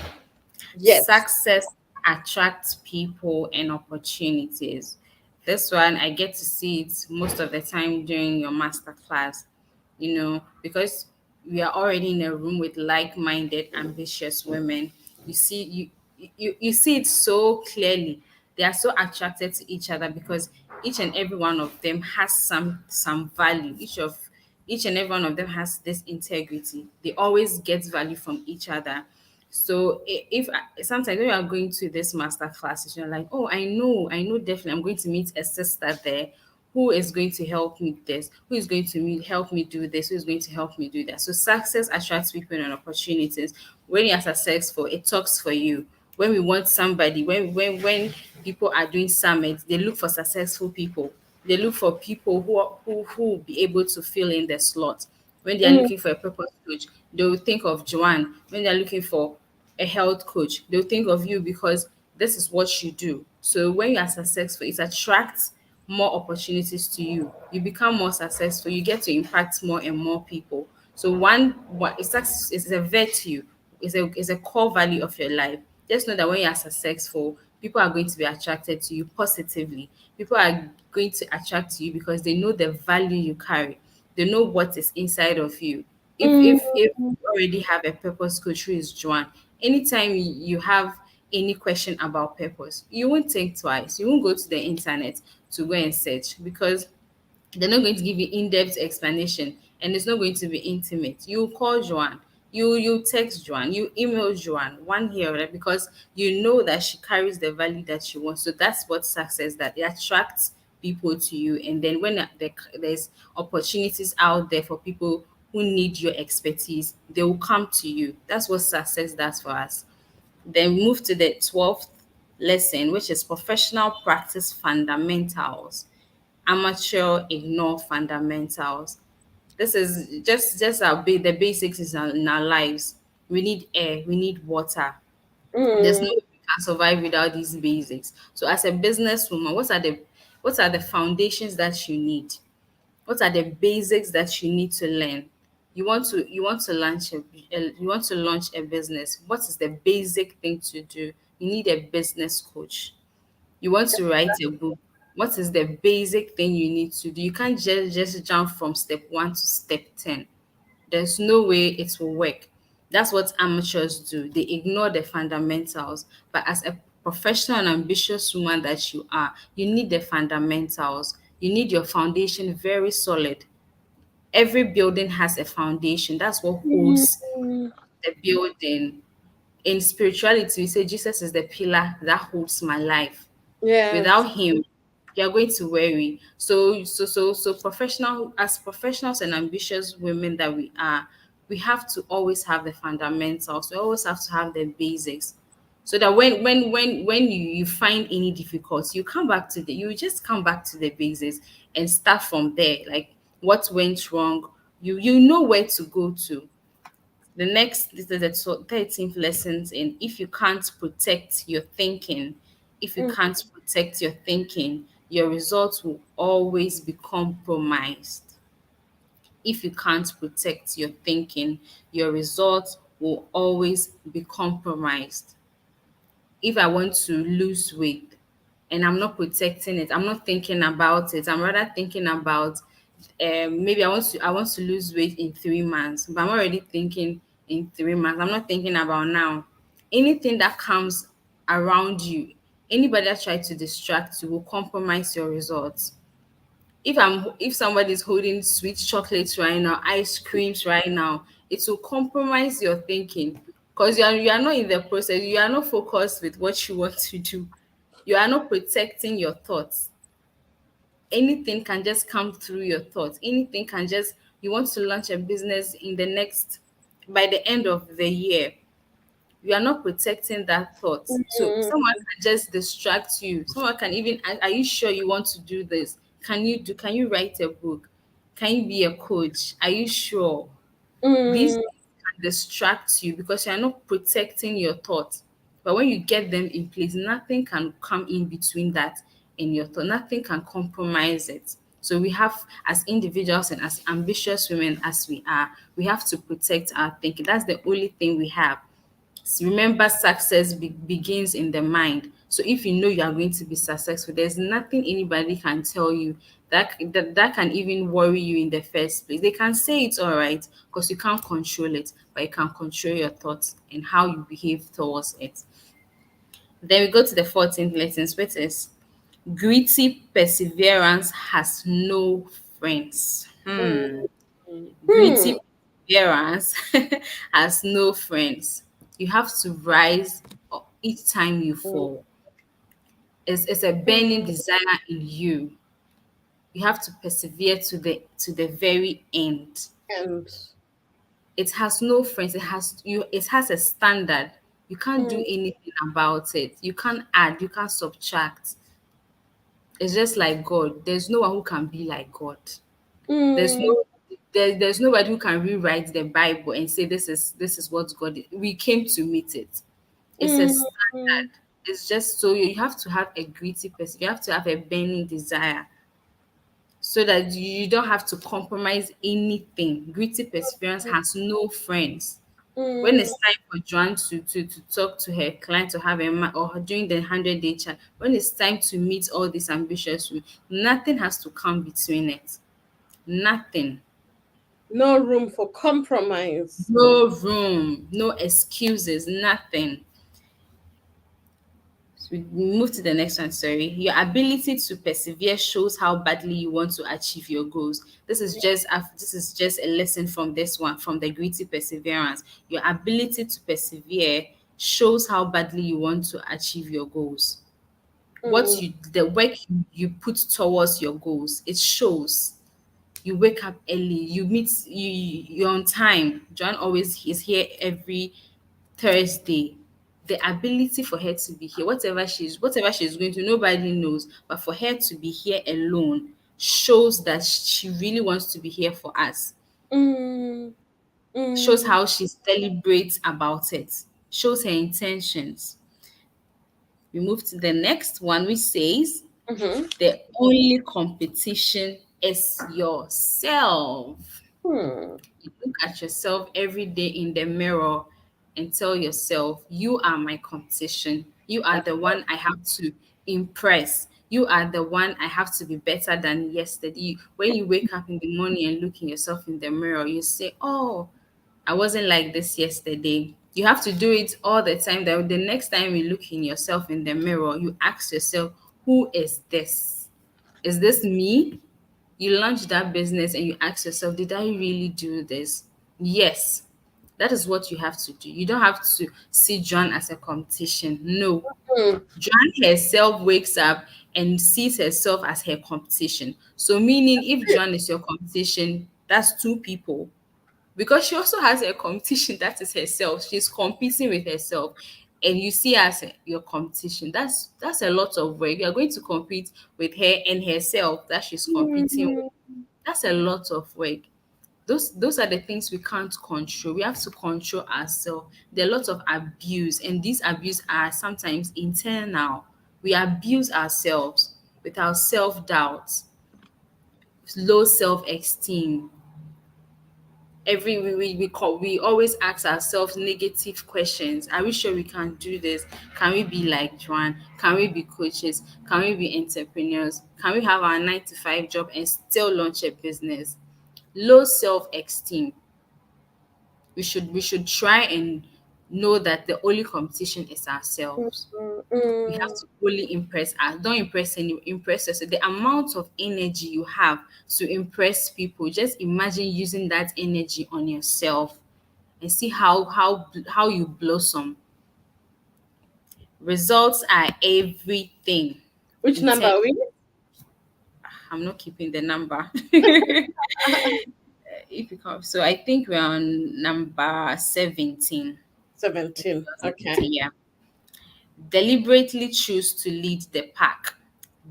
Yes. Success attracts people and opportunities. This one, I get to see it most of the time during your master class, because we are already in a room with like-minded, ambitious women. You see, you see it so clearly. They are so attracted to each other because each and every one of them has some value. Each and every one of them has this integrity. They always get value from each other. So if sometimes when you are going to this master classes, you're like, oh, I know, definitely, I'm going to meet a sister there who is going to help me this, who is going to help me do this, who is going to help me do that. So success attracts people and opportunities. When you are successful, it talks for you. When we want somebody, when people are doing summits, they look for successful people. They look for people who will be able to fill in the slot. When they are Mm, looking for a purpose coach, they will think of Joanne. When they are looking for a health coach, they'll think of you because this is what you do. So when you are successful, it attracts more opportunities to you. You become more successful. You get to impact more and more people. So it's a virtue. It's a core value of your life. Just know that when you are successful, people are going to be attracted to you positively. People are going to attract to you because they know the value you carry. They know what is inside of you. If mm, you already have a purpose coach who is Joanne, anytime you have any question about purpose, you won't think twice. You won't go to the internet to go and search because they're not going to give you in-depth explanation and it's not going to be intimate. You call Joanne, you text Joanne, you email Joanne, one here or there, because you know that she carries the value that you want. So that's what success, that it attracts people to you. And then when there's opportunities out there for people who need your expertise, they will come to you. That's what success does for us. Then move to the 12th lesson, which is professional practice fundamentals. Amateur ignore fundamentals. This is just the basics is in our lives. We need air, we need water. There's no mm, way we can survive without these basics. So as a businesswoman, what are the foundations that you need? What are the basics that you need to learn? You want to launch a business. What is the basic thing to do? You need a business coach. You want to write a book. What is the basic thing you need to do? You can't just jump from step 1 to step 10. There's no way it will work. That's what amateurs do. They ignore the fundamentals. But as a professional and ambitious woman that you are, you need the fundamentals. You need your foundation very solid. Every building has a foundation. That's what holds mm. the building. In spirituality, we say Jesus is the pillar that holds my life. Yes. Without him, you're going to worry. So professional as professionals and ambitious women that we are, we have to always have the fundamentals. We always have to have the basics. So that when you find any difficulty, you just come back to the basics and start from there. Like what went wrong, you know where to go to. The next, this is the 13th lessons in, if you can't protect your thinking, if you Mm, can't protect your thinking, your results will always be compromised. If you can't protect your thinking, your results will always be compromised. if I want to lose weight and I'm not protecting it, I'm not thinking about it. I'm rather thinking about maybe I want to lose weight in 3 months, but I'm already thinking in 3 months. I'm not thinking about now. Anything that comes around you, anybody that tries to distract you will compromise your results. If somebody's holding sweet chocolates right now, ice creams right now, it will compromise your thinking because you are not in the process, you are not focused with what you want to do, you are not protecting your thoughts. Anything can just come through your thoughts. Anything can just you want to launch a business in the next by the end of the year, you are not protecting that thought. So someone Mm, can just distract you. Someone can even are you sure you want to do this? Can you write a book? Can you be a coach? Are you sure? These mm, things can distract you because you are not protecting your thoughts. But when you get them in place, nothing can come in between that and your thought. Nothing can compromise it. So we have, as individuals and as ambitious women as we are, we have to protect our thinking. That's the only thing we have. Remember, success begins in the mind. So if you know you are going to be successful, there's nothing anybody can tell you that can even worry you in the first place. They can say it's all right because you can't control it, but you can control your thoughts and how you behave towards it. Then we go to the 14th lesson, which is gritty perseverance has no friends. mm, hmm, Gritty perseverance has no friends. You have to rise each time you mm, fall. It's a burning mm, desire in you. You have to persevere to the very end. and It has no friends. It has a standard. You can't do mm, anything about it. You can't add, you can't subtract. It's just like God. There's no one who can be like God. There's mm, no there's nobody who can rewrite the Bible and say this is what God is. We came to meet it. It's a mm, standard. mm, It's just so you have to have a gritty person. You have to have a burning desire so that you don't have to compromise anything. Gritty perseverance has no friends. When mm, it's time for Joanne to talk to her client to have or during the 100-day chat, when it's time to meet all these ambitious women, nothing has to come between it. Nothing. no room for compromise. No room, no excuses, nothing. So we move to the next one, sorry. Your ability to persevere shows how badly you want to achieve your goals. This is just a lesson from this one, from the gritty perseverance. Your ability to persevere shows how badly you want to achieve your goals. Mm, The work you put towards your goals, it shows. You wake up early, you're on time. John always is here every Thursday. The ability for her to be here, whatever she's going to, nobody knows. But for her to be here alone shows that she really wants to be here for us. mm, Shows mm, how she celebrates about it. Shows her intentions. We move to the next one, which says mhm, the only competition is yourself. hmm, You look at yourself every day in the mirror and tell yourself, you are my competition. You are the one I have to impress. You are the one I have to be better than yesterday. When you wake up in the morning and look in yourself in the mirror, you say, oh, I wasn't like this yesterday. You have to do it all the time. That the next time you look in yourself in the mirror, you ask yourself, who is this? Is this me? You launch that business and you ask yourself, did I really do this? Yes. That is what you have to do. You don't have to see John as a competition. No. mm, John herself wakes up and sees herself as her competition. So, meaning if John is your competition, that's two people. Because she also has a competition that is herself. She's competing with herself. And you see her as your competition. That's a lot of work. You're going to compete with her and herself that she's competing with. mm, That's a lot of work. Those are the things we can't control. We have to control ourselves. There are lots of abuse, and these abuse are sometimes internal. We abuse ourselves with our self-doubt, low self-esteem, We always ask ourselves negative questions. Are we sure we can do this? Can we be like Joanne? Can we be coaches? Can we be entrepreneurs? Can we have our 9 to 5 job and still launch a business? Low self-esteem. We should try and know that the only competition is ourselves. Mm, We have mm, to only impress us. Don't impress us. The amount of energy you have to impress people, just imagine using that energy on yourself and see how you blossom. Results are everything. which number Intent. are we? I'm not keeping the number. If you come, so I think we're on number 17. I think 17. we're on Okay. 17, yeah. Deliberately choose to lead the pack.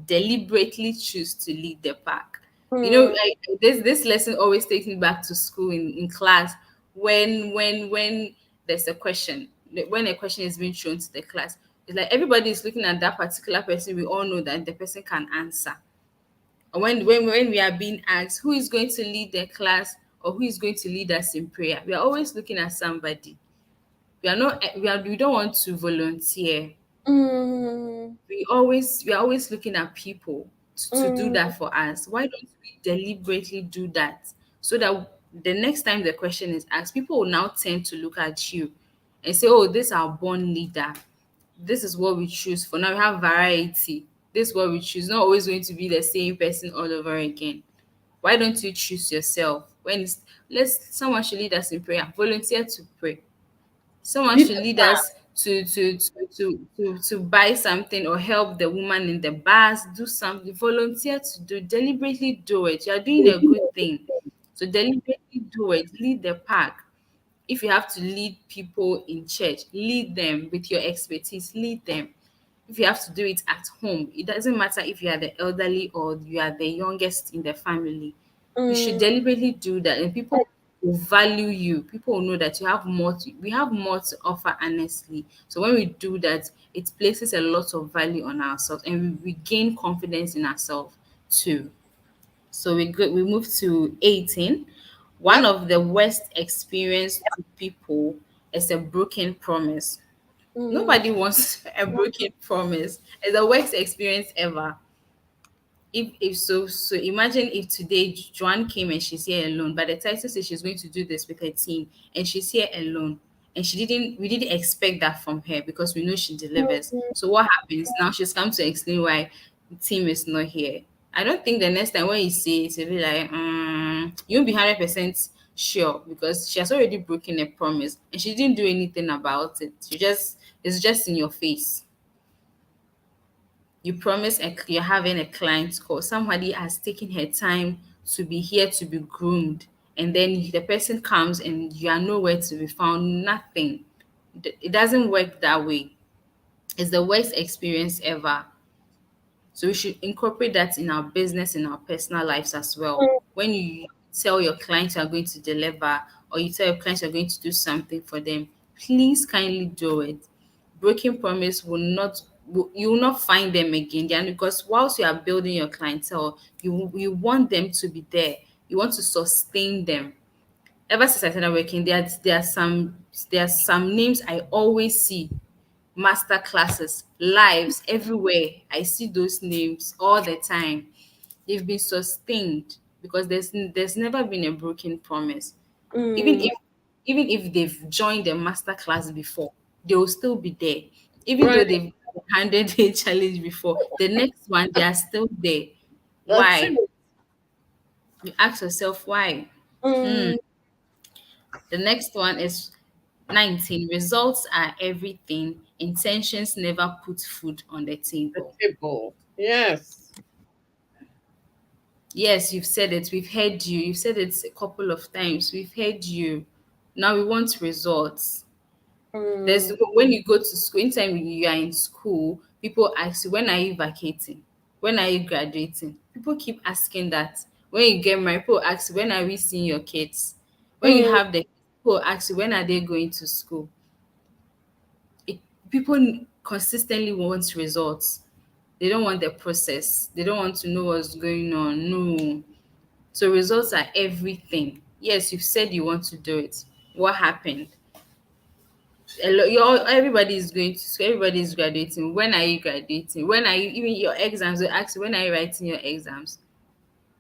Deliberately choose to lead the pack. Mm, This lesson always takes me back to school in class when there's a question, when a question is being shown to the class. It's like everybody is looking at that particular person. We all know that the person can answer. Or when we are being asked who is going to lead the class or who is going to lead us in prayer, we are always looking at somebody. We don't want to volunteer. mm, We are always looking at people to do mm, that for us. Why don't we deliberately do that so that the next time the question is asked, people will now tend to look at you and say, "Oh, this is our born leader. This is what we choose for." Now we have variety. This is what we choose. Not always going to be the same person all over again. Why don't you choose yourself? When it's let's someone should lead us in prayer. Volunteer to pray. Someone lead should the lead pack. us to buy something or help the woman in the bus, do something, volunteer to do, deliberately do it. You're doing a good thing. So deliberately do it. Lead the pack. If you have to lead people in church, lead them with your expertise, lead them. If you have to do it at home, it doesn't matter if you are the elderly or you are the youngest in the family. You should Mm, deliberately do that, and people will value you. People will know that we have more to offer honestly. So when we do that, it places a lot of value on ourselves and we gain confidence in ourselves too. So we move to 18. One yep. of the worst experience to people is a broken promise. Mm, Nobody wants a broken promise. It's the worst experience ever. If imagine if today Joanne came and she's here alone. But the title says she's going to do this with her team and she's here alone. And we didn't expect that from her because we know she delivers. mm, So what happens? Now she's come to explain why the team is not here. I don't think the next time when you see it, you'll be like, you won't be 100% sure because she has already broken a promise and she didn't do anything about it. It's just in your face. You promise you're having a client call. Somebody has taken her time to be here to be groomed, and then the person comes and you are nowhere to be found. Nothing. It doesn't work that way. It's the worst experience ever. So we should incorporate that in our business, in our personal lives as well. mm, When you tell your clients you are going to deliver, or you tell your clients you're going to do something for them, please kindly do it. Broken promise you will not find them again. Because whilst you are building your clientele, you want them to be there. You want to sustain them. Ever since I started working, there are some names I always see, master classes, lives everywhere. I see those names all the time. They've been sustained because there's never been a broken promise. Even mm. if even if they've joined the master class before, they will still be there. Even though Right. they've handled a challenge before, the next one they are still there. That's Why? it. You ask yourself why. Hmm. Mm, The next one is 19. Results are everything. Intentions never put food on the the table. table. Yes. Yes, you've said it. We've heard you. You've said it a couple of times. We've heard you. Now we want results. There's Mm, when you go to school, anytime you are in school, people ask you, when are you vacating? When are you graduating? People keep asking that. When you get married, people ask you, when are we seeing your kids? When you mm, have the people ask you, when are they going to school? it, People consistently want results. They don't want the process. They don't want to know what's going on. No. So results are everything. Yes, you've said you want to do it. What happened? Everybody is going to school, everybody is graduating. When are you graduating? When are you, even your exams will ask you, when are you writing your exams?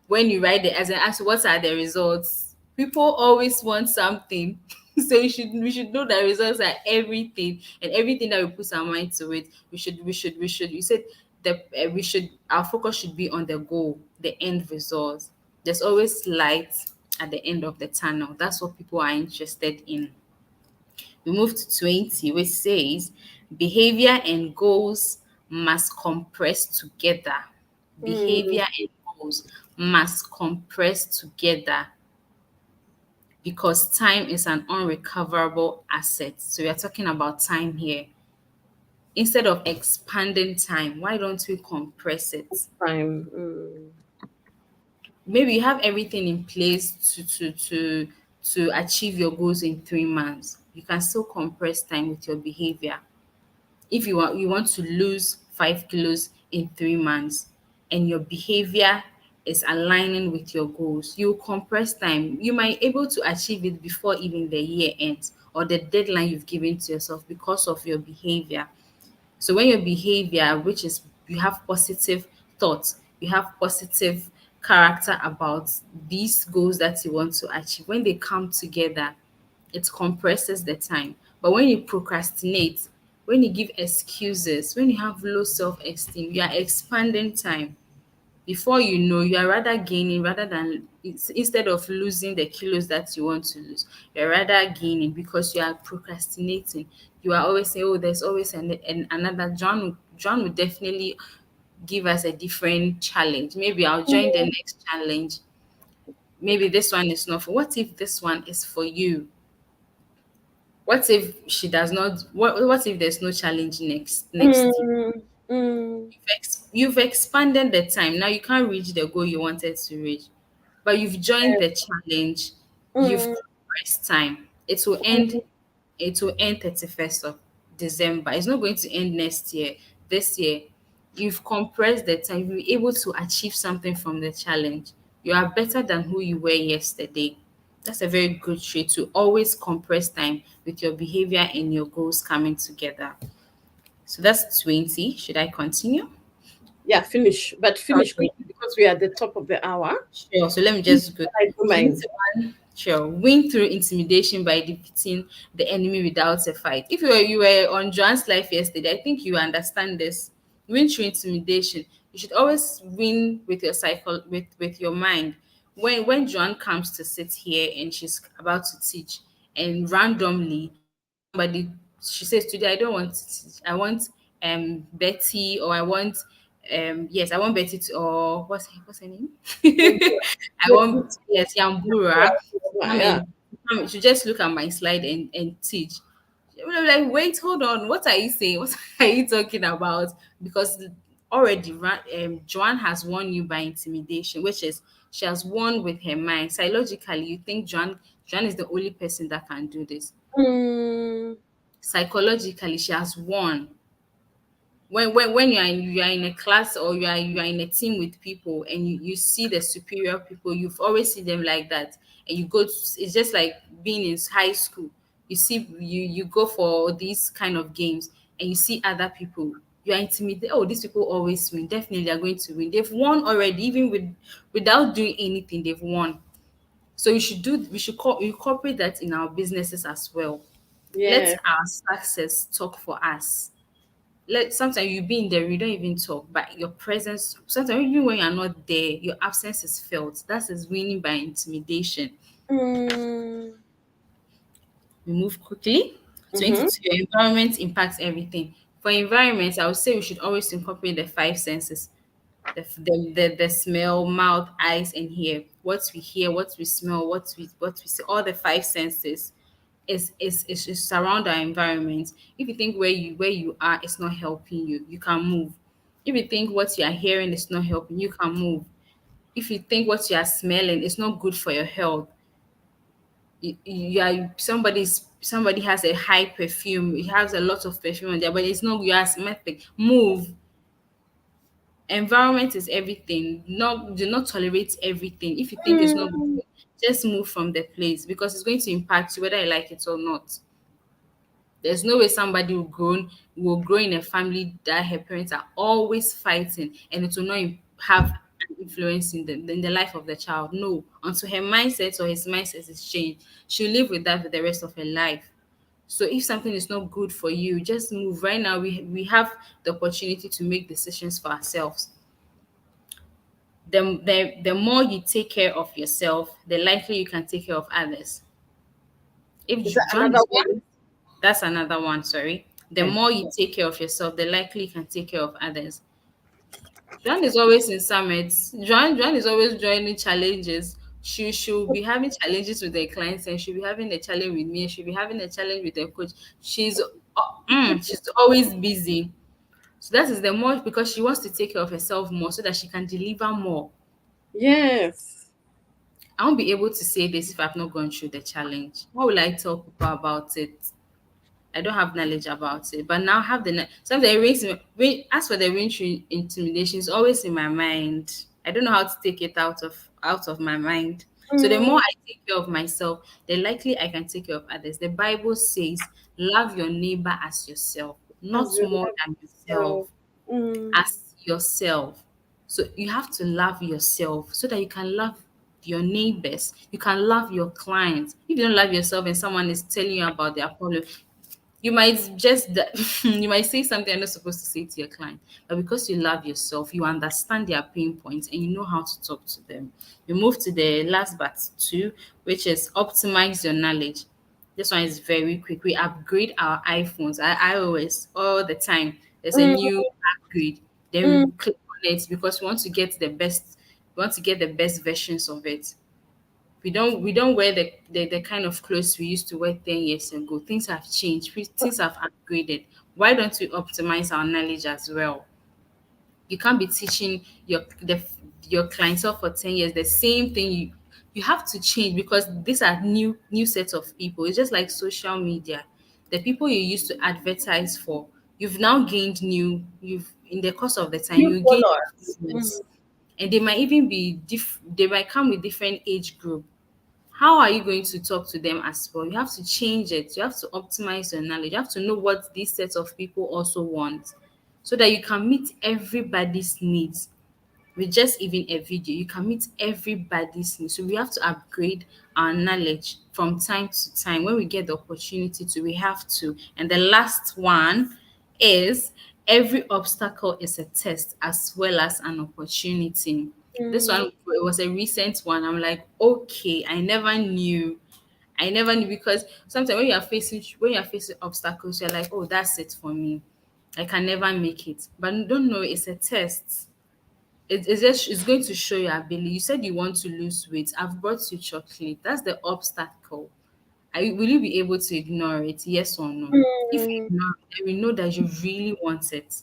When you write the, as an ask, what are the results? People always want something. So we should know that results are everything, and everything that we put our mind to it, we should you said that we should, our focus should be on the goal, the end result. There's always light at the end of the tunnel. That's what people are interested in. We move to 20, which says behavior and goals must compress together. Mm, Behavior and goals must compress together because time is an unrecoverable asset. So we are talking about time here. Instead of expanding time, why don't we compress it? time. Mm. Maybe you have everything in place to achieve your goals in 3 months. You can still compress time with your behavior. If you want to lose 5 kilos in 3 months and your behavior is aligning with your goals, you compress time. You might able to achieve it before even the year ends or the deadline you've given to yourself because of your behavior. So when your behavior, which is you have positive thoughts, you have positive character about these goals that you want to achieve, when they come together, it compresses the time. But when you procrastinate, when you give excuses, when you have low self-esteem, you are expanding time. Before you know, you are rather gaining rather than instead of losing the kilos that you want to lose, you're rather gaining because you are procrastinating. You are always saying, oh, there's always another John would definitely give us a different challenge. Maybe I'll join the next challenge. Maybe this one is not for, what if this one is for you? What if she does not, what if there's no challenge next year? Mm, mm, You've expanded the time. Now you can't reach the goal you wanted to reach, but you've joined the challenge. You've mm, compressed time. It will end 31st of December. It's not going to end next year. This year, you've compressed the time. You'll be able to achieve something from the challenge. You are better than who you were yesterday. That's a very good trait to always compress time with your behavior and your goals coming together. So that's 20. Should I continue? yeah, finish, but finish Okay. quickly because we are at the top of the hour. Sure. So let me If just go. I don't mind. 21. Sure. Win through intimidation by defeating the enemy without a fight. If you were on Joan's life yesterday, I think you understand this. Win through intimidation. You should always win with your with your mind. When Joan comes to sit here and she's about to teach, and randomly somebody, she says today I don't want to teach. I want Betty, or I want yes, I want Betty to, or what's her name? I want, yes, Yambura to come Yeah. and to just look at my slide and teach. Like, wait, hold on, what are you saying? What are you talking about? Because already Joanne has won you by intimidation, which is she has won with her mind. Psychologically, you think Joanne is the only person that can do this. Mm, Psychologically, she has won. When you are in a class, or you are in a team with people, and you see the superior people, you've always seen them like that, and you go to, it's just like being in high school. You go for these kind of games, and you see other people, you are intimidated. Oh, these people always win, definitely they are going to win, they've won already, even without doing anything, they've won. So incorporate that in our businesses as well. Let yeah. our success talk for us. Let Sometimes you be in there, you don't even talk, but your presence, sometimes even when you're not there, your absence is felt. That is winning by intimidation. Mm, We move quickly. mm-hmm. 22, your environment impacts everything. For environment, I would say we should always incorporate the five senses: the smell, mouth, eyes, and hear, what we smell, what we see, all the five senses is surround our environment. If you think where you are is not helping you, you can move. If you think what you are hearing is not helping, you can move. If you think what you are smelling is not good for your health, you are somebody has a high perfume, it has a lot of perfume on there, but it's not, you are asthmatic, move. Environment is everything. Do not tolerate everything. If you think it's not Mm, good, just move from the place because it's going to impact you whether you like it or not. There's no way somebody will grow in a family that her parents are always fighting and it will not have an influence in the life of the child. No, until her mindset or his mindset is changed, she'll live with that for the rest of her life. So if something is not good for you, just move. Right now, we have the opportunity to make decisions for ourselves. The more you take care of yourself, the likely you can take care of others. Is If that John another is one? always, that's another one, sorry. The Okay. more you take care of yourself, the likely you can take care of others. Joan is always in summits. Joan is always joining challenges. She'll be having challenges with her clients, and she'll be having a challenge with me, and she'll be having a challenge with her coach. She's always busy. So that is the more because she wants to take care of herself more so that she can deliver more. Yes. I won't be able to say this if I've not gone through the challenge. What will I tell people about it? I don't have knowledge about it, but now I have something that as for the range intimidation, it's always in my mind. I don't know how to take it out of my mind. So the more Mm, I take care of myself, the likely I can take care of others. The Bible says, "Love your neighbor as yourself, as not you more love than yourself. yourself." Mm, As yourself. So you have to love yourself so that you can love your neighbors. You can love your clients. If you don't love yourself and someone is telling you about their problem, you might just you might say something you're not supposed to say to your client, but because you love yourself, you understand their pain points and you know how to talk to them. We move to the last but two, which is optimize your knowledge. This one is very quick. We upgrade our iPhones, our iOS all the time. There's a mm, new upgrade. Then we mm. click on it because we want to get the best. We want to get the best versions of it. We don't wear the kind of clothes we used to wear 10 years ago. Things have changed. Things have upgraded. Why don't we optimize our knowledge as well? You can't be teaching your clientele for 10 years the same thing. You have to change because these are new sets of people. It's just like social media. The people you used to advertise for, you've now gained you've in the course of the time New you gain followers. followers. And they might even they might come with different age group. How are you going to talk to them as well? You have to change it. You have to optimize your knowledge. You have to know what these sets of people also want so that you can meet everybody's needs with just even a video. You can meet everybody's needs. So we have to upgrade our knowledge from time to time. When we get the opportunity to, we have to. And the last one is every obstacle is a test as well as an opportunity. This one Mm, it was a recent one. I'm like, okay, I never knew. I never knew because sometimes when you're facing obstacles, you're like, oh, that's it for me. I can never make it. But you don't know it's a test. It's going to show your ability. You said you want to lose weight. I've brought you chocolate. That's the obstacle. Will you be able to ignore it? Yes or no? If you mm, ignore it, then we know that you really want it.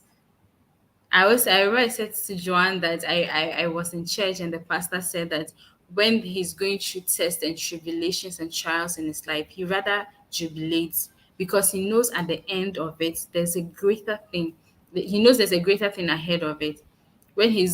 I remember I said to Joanne that I was in church and the pastor said that when he's going through tests and tribulations and trials in his life, he rather jubilates because he knows at the end of it there's a greater thing. He knows there's a greater thing ahead of it. When he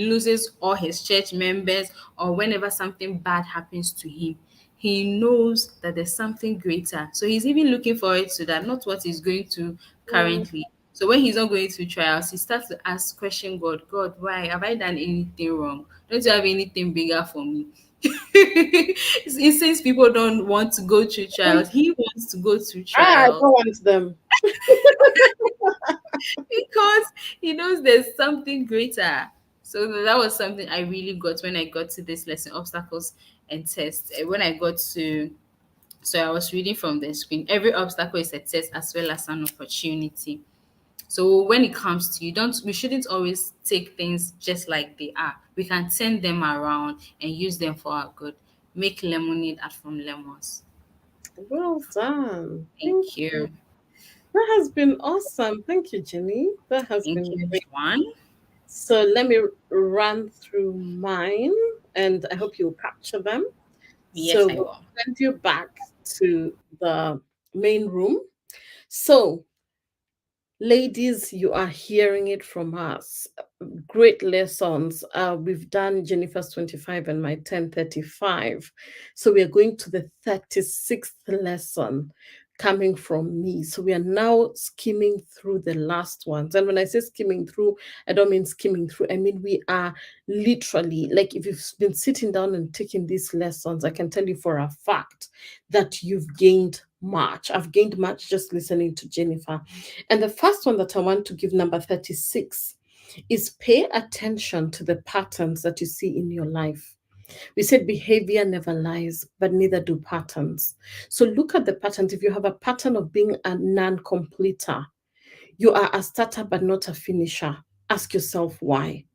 loses all his church members or whenever something bad happens to him, he knows that there's something greater. So he's even looking forward to that, not what he's going to mm. currently. So when he's not going through trials, he starts to ask question God, why have I done anything wrong? Don't you have anything bigger for me? Since people don't want to go through trials, he wants to go through I trials don't want them. because he knows there's something greater. So that was something I really got when I got to this lesson, obstacles and tests. When I got to, so I was reading from the screen. Every obstacle is a test as well as an opportunity. So when it comes to we shouldn't always take things just like they are. We can turn them around and use them for our good. Make lemonade out from lemons. Well done. Thank Thank you. you. That has been awesome. Thank you, Jenny. That has Thank been you, great. Joanne. So let me run through mine and I hope you'll capture them. Yes, So I we'll will. send you back to the main room. So Ladies, you are hearing it from us. Great lessons. We've done Jennifer's 25 and my 1035. So we are going to the 36th lesson coming from me. So we are now skimming through the last ones. And when I say skimming through, I don't mean skimming through. I mean, we are literally, like, if you've been sitting down and taking these lessons, I can tell you for a fact that you've gained much. I've gained much just listening to Jennifer. And the first one that I want to give, number 36, is pay attention to the patterns that you see in your life. We said behavior never lies, but neither do patterns. So look at the patterns. If you have a pattern of being a non completer, you are a starter but not a finisher. Ask yourself why.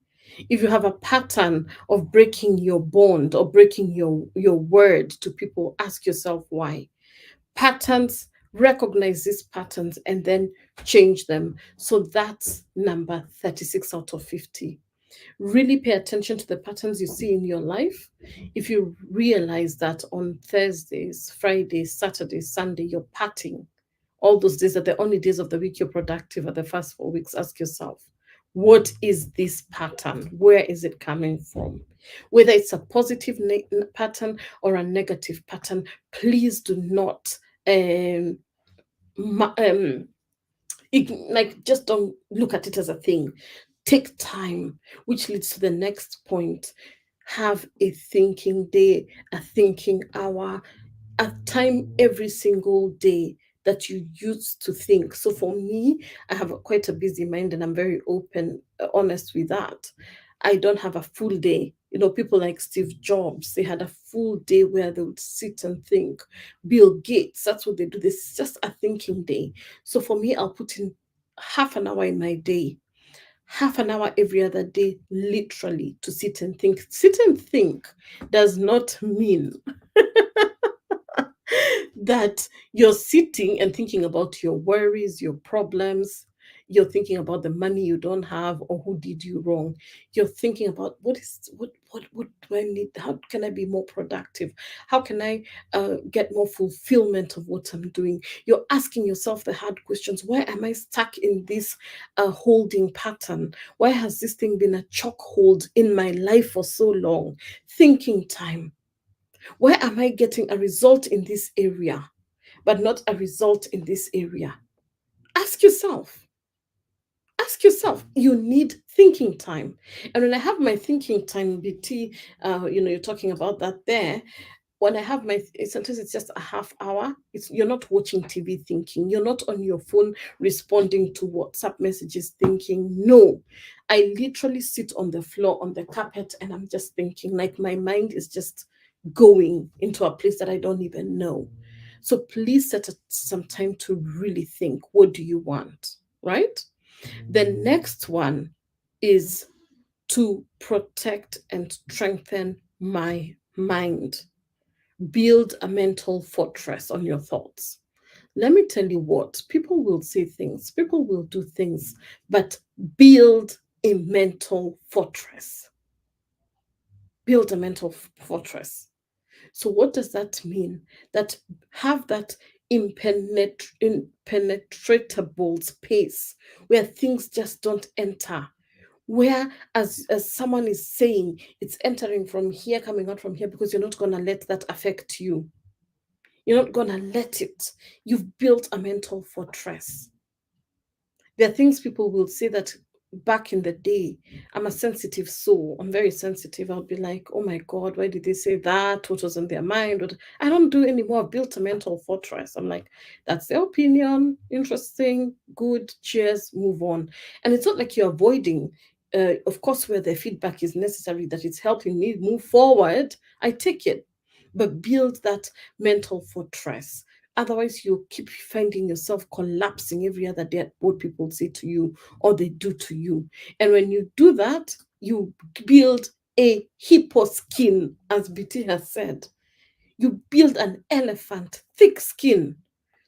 If you have a pattern of breaking your bond or breaking your word to people, ask yourself why. Patterns, recognize these patterns and then change them. So that's number 36 out of 50. Really pay attention to the patterns you see in your life. If you realize that on Thursdays, Fridays, Saturdays, Sunday, you're partying, all those days are the only days of the week you're productive, are the first 4 weeks, ask yourself, what is this pattern? Where is it coming from? Whether it's a positive pattern or a negative pattern, please do not um, like, just don't look at it as a thing. Take time, which leads to the next point. Have a thinking day, a thinking hour, a time every single day that you use to think. So for me, I have quite a busy mind and I'm very open, honest with that. I don't have a full day. You know, people like Steve Jobs, they had a full day where they would sit and think. Bill Gates, that's what they do. This is just a thinking day. So for me, I'll put in half an hour in my day, half an hour every other day, literally, to sit and think. Sit and think does not mean that you're sitting and thinking about your worries, your problems. You're thinking about the money you don't have or who did you wrong. You're thinking about what do I need? How can I be more productive? How can I get more fulfillment of what I'm doing? You're asking yourself the hard questions. Why am I stuck in this holding pattern? Why has this thing been a chokehold in my life for so long? Thinking time. Why am I getting a result in this area, but not a result in this area? Ask yourself. Ask yourself. You need thinking time. And when I have my thinking time, BT, you're talking about that there. When I have my, sometimes it's just a half hour. It's, you're not watching TV thinking. You're not on your phone responding to WhatsApp messages thinking. No, I literally sit on the floor on the carpet and I'm just thinking, like, my mind is just going into a place that I don't even know. So please set some time to really think, what do you want, right? The next one is to protect and strengthen my mind. Build a mental fortress on your thoughts. Let me tell you what, people will say things, people will do things, but build a mental fortress. Build a mental fortress. So, what does that mean? That have that impenetrable space where things just don't enter. Where, as someone is saying, it's entering from here, coming out from here, because you're not gonna let that affect you. You're not gonna let it. You've built a mental fortress. There are things people will say that back in the day, I'm a sensitive soul. I'm very sensitive. I'll be like, oh my God, why did they say that? What was in their mind? What? I don't do anymore. I've built a mental fortress. I'm like, that's their opinion. Interesting. Good. Cheers. Move on. And it's not like you're avoiding. Of course, where the feedback is necessary, that it's helping me move forward, I take it. But build that mental fortress. Otherwise, you keep finding yourself collapsing every other day at what people say to you or they do to you. And when you do that, you build a hippo skin, as BT has said. You build an elephant, thick skin.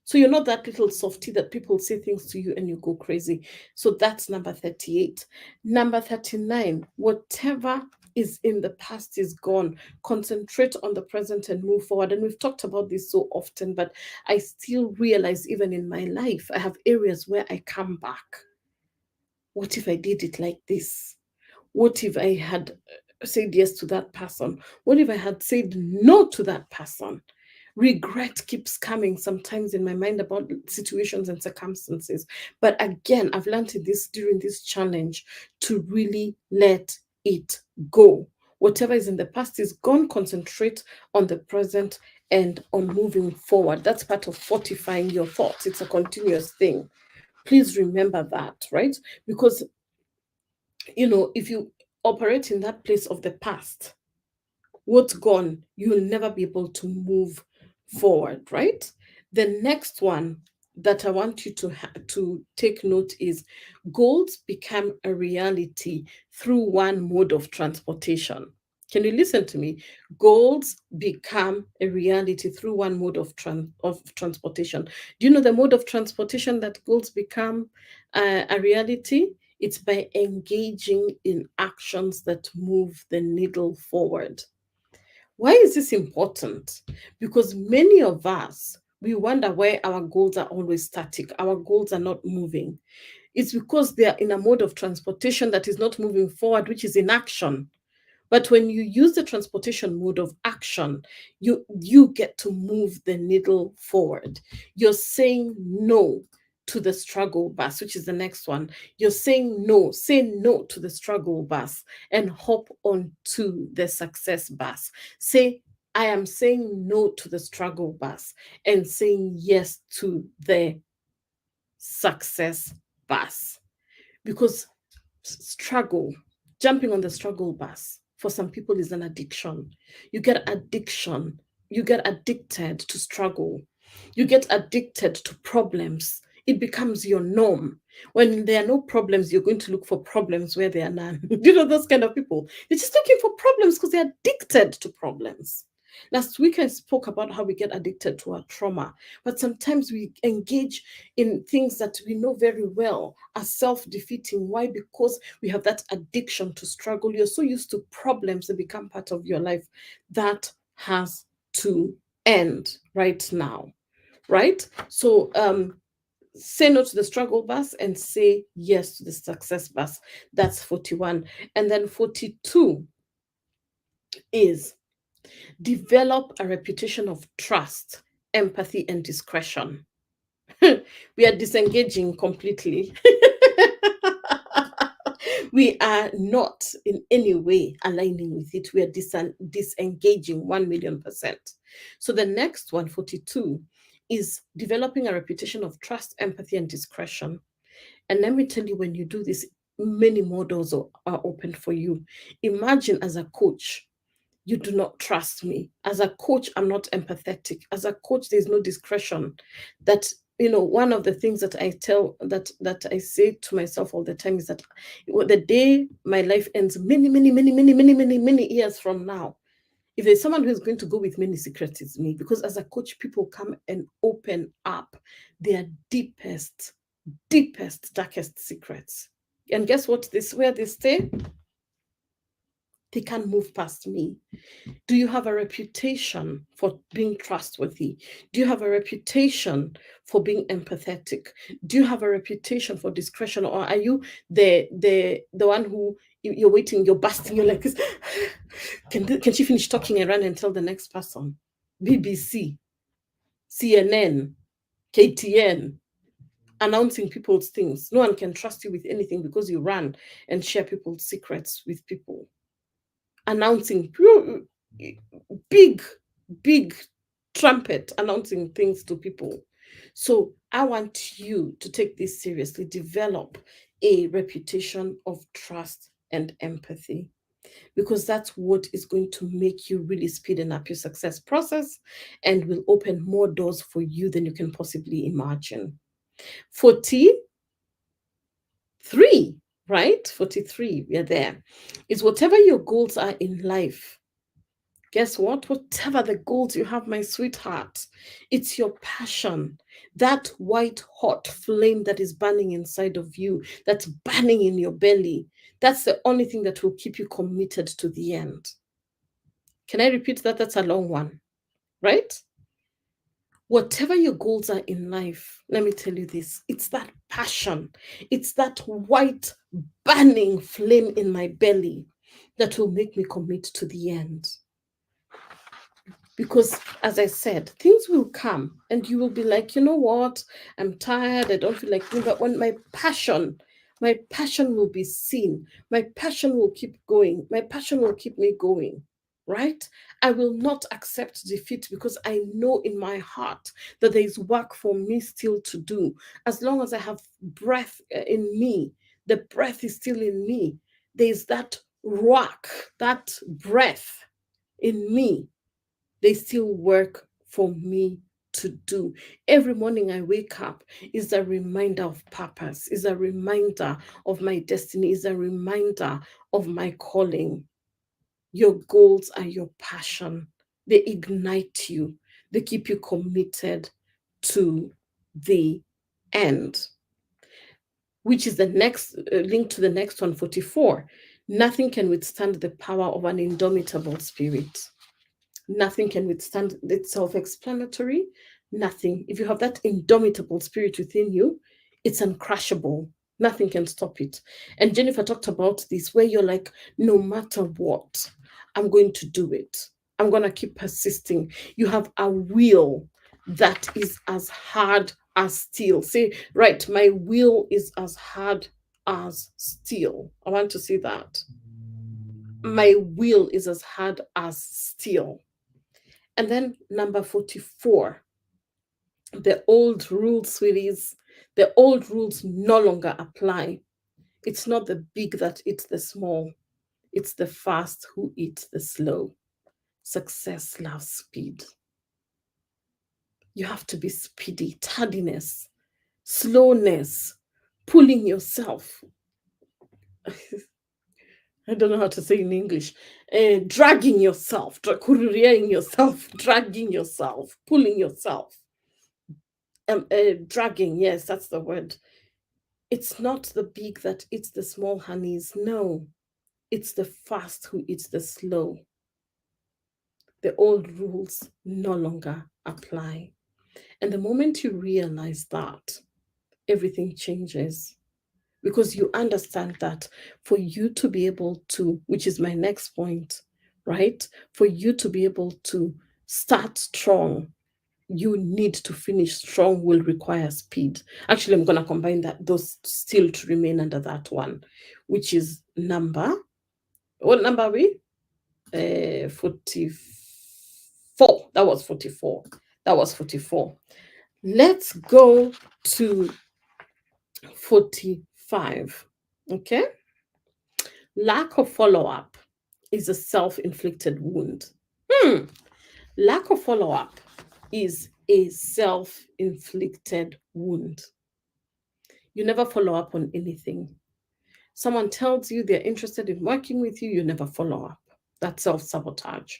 So you're not that little softy that people say things to you and you go crazy. So that's number 38. Number 39, whatever is in the past is gone. Concentrate on the present and move forward. And we've talked about this so often, but I still realize, even in my life, I have areas where I come back. What if I did it like this? What if I had said yes to that person? What if I had said no to that person? Regret keeps coming sometimes in my mind about situations and circumstances. But again, I've learned this during this challenge, to really let it go. Whatever is in the past is gone. Concentrate on the present and on moving forward. That's part of fortifying your thoughts. It's a continuous thing. Please remember that, right? Because, if you operate in that place of the past, what's gone, you'll never be able to move forward, right? The next one that I want you to take note is, goals become a reality through one mode of transportation. Can you listen to me? Goals become a reality through one mode of transportation. Do you know the mode of transportation that goals become a reality? It's by engaging in actions that move the needle forward. Why is this important? Because many of us, we wonder why our goals are always static, our goals are not moving. It's because they are in a mode of transportation that is not moving forward, which is inaction. But when you use the transportation mode of action, you get to move the needle forward. You're saying no to the struggle bus, which is the next one. You're saying no, say no to the struggle bus and hop on to the success bus. Say, I am saying no to the struggle bus and saying yes to the success bus. Because struggle, jumping on the struggle bus, for some people is an addiction. You get addiction, you get addicted to struggle, you get addicted to problems. It becomes your norm. When there are no problems, you're going to look for problems where there are none. You know, those kind of people, they're just looking for problems because they're addicted to problems. Last week I spoke about how we get addicted to our trauma, but sometimes we engage in things that we know very well are self-defeating. Why? Because we have that addiction to struggle. You're so used to problems that become part of your life. That has to end right now, right? So say no to the struggle bus and say yes to the success bus. That's 41. And then 42 is, develop a reputation of trust, empathy, and discretion. We are disengaging completely. We are not in any way aligning with it. We are disengaging 1,000,000%. So the next one, 42, is developing a reputation of trust, empathy, and discretion. And let me tell you, when you do this, many more doors are opened for you. Imagine, as a coach, you do not trust me. As a coach, I'm not empathetic. As a coach, there's no discretion. That, one of the things that I say to myself all the time is that, the day my life ends, many, many, many, many, many, many, many years from now, if there's someone who is going to go with many secrets, it's me. Because as a coach, people come and open up their deepest, deepest, darkest secrets. And guess what? This where they stay. They can't move past me. Do you have a reputation for being trustworthy? Do you have a reputation for being empathetic? Do you have a reputation for discretion, or are you the one who, you're waiting, you're busting, you're like this? Can she finish talking and run and tell the next person? BBC, CNN, KTN, announcing people's things. No one can trust you with anything because you run and share people's secrets with people. Announcing big, big trumpet, announcing things to people. So I want you to take this seriously. Develop a reputation of trust and empathy, because that's what is going to make you really speeding up your success process and will open more doors for you than you can possibly imagine. 43, right? 43, we are there. Is, whatever your goals are in life, guess what? Whatever the goals you have, my sweetheart, it's your passion, that white hot flame that is burning inside of you, that's burning in your belly, That's the only thing that will keep you committed to the end. Can I repeat that? That's a long one, right? Whatever your goals are in life, let me tell you this, it's that passion, it's that white burning flame in my belly that will make me commit to the end. Because, as I said, things will come and you will be like, you know what, I'm tired, I don't feel like doing. But when my passion will be seen, my passion will keep going, my passion will keep me going, right? I will not accept defeat because I know in my heart that there is work for me still to do. As long as I have breath in me, the breath is still in me. There's that rock, that breath in me, they still work for me to do. Every morning I wake up is a reminder of purpose, is a reminder of my destiny, is a reminder of my calling. Your goals are your passion. They ignite you. They keep you committed to the end, which is the next link to the next one, 44. Nothing can withstand the power of an indomitable spirit. Nothing can withstand. It's self-explanatory. Nothing. If you have that indomitable spirit within you, it's uncrushable. Nothing can stop it. And Jennifer talked about this, where you're like, no matter what, I'm going to do it. I'm going to keep persisting. You have a will that is as hard as steel. Say, right, my will is as hard as steel. I want to see that. My will is as hard as steel. And then number 44, the old rules, sweeties, the old rules no longer apply. It's not the big that eats the small, it's the fast who eats the slow. Success loves speed. You have to be speedy, tardiness, slowness, pulling yourself. I don't know how to say in English. Dragging yourself, dragging yourself, pulling yourself. Dragging, yes, that's the word. It's not the big that eats the small, honeys. No, it's the fast who eats the slow. The old rules no longer apply. And the moment you realize that, everything changes, because you understand that for you to be able to, which is my next point, right? For you to be able to start strong, you need to finish strong will require speed. Actually, I'm going to combine that, those still to remain under that one, which is number, what number are we? 44. That was 44. That was 44. Let's go to 45. Okay. Lack of follow up is a self inflicted wound. Hmm. Lack of follow up is a self inflicted wound. You never follow up on anything. Someone tells you they're interested in working with you, you never follow up. That's self sabotage.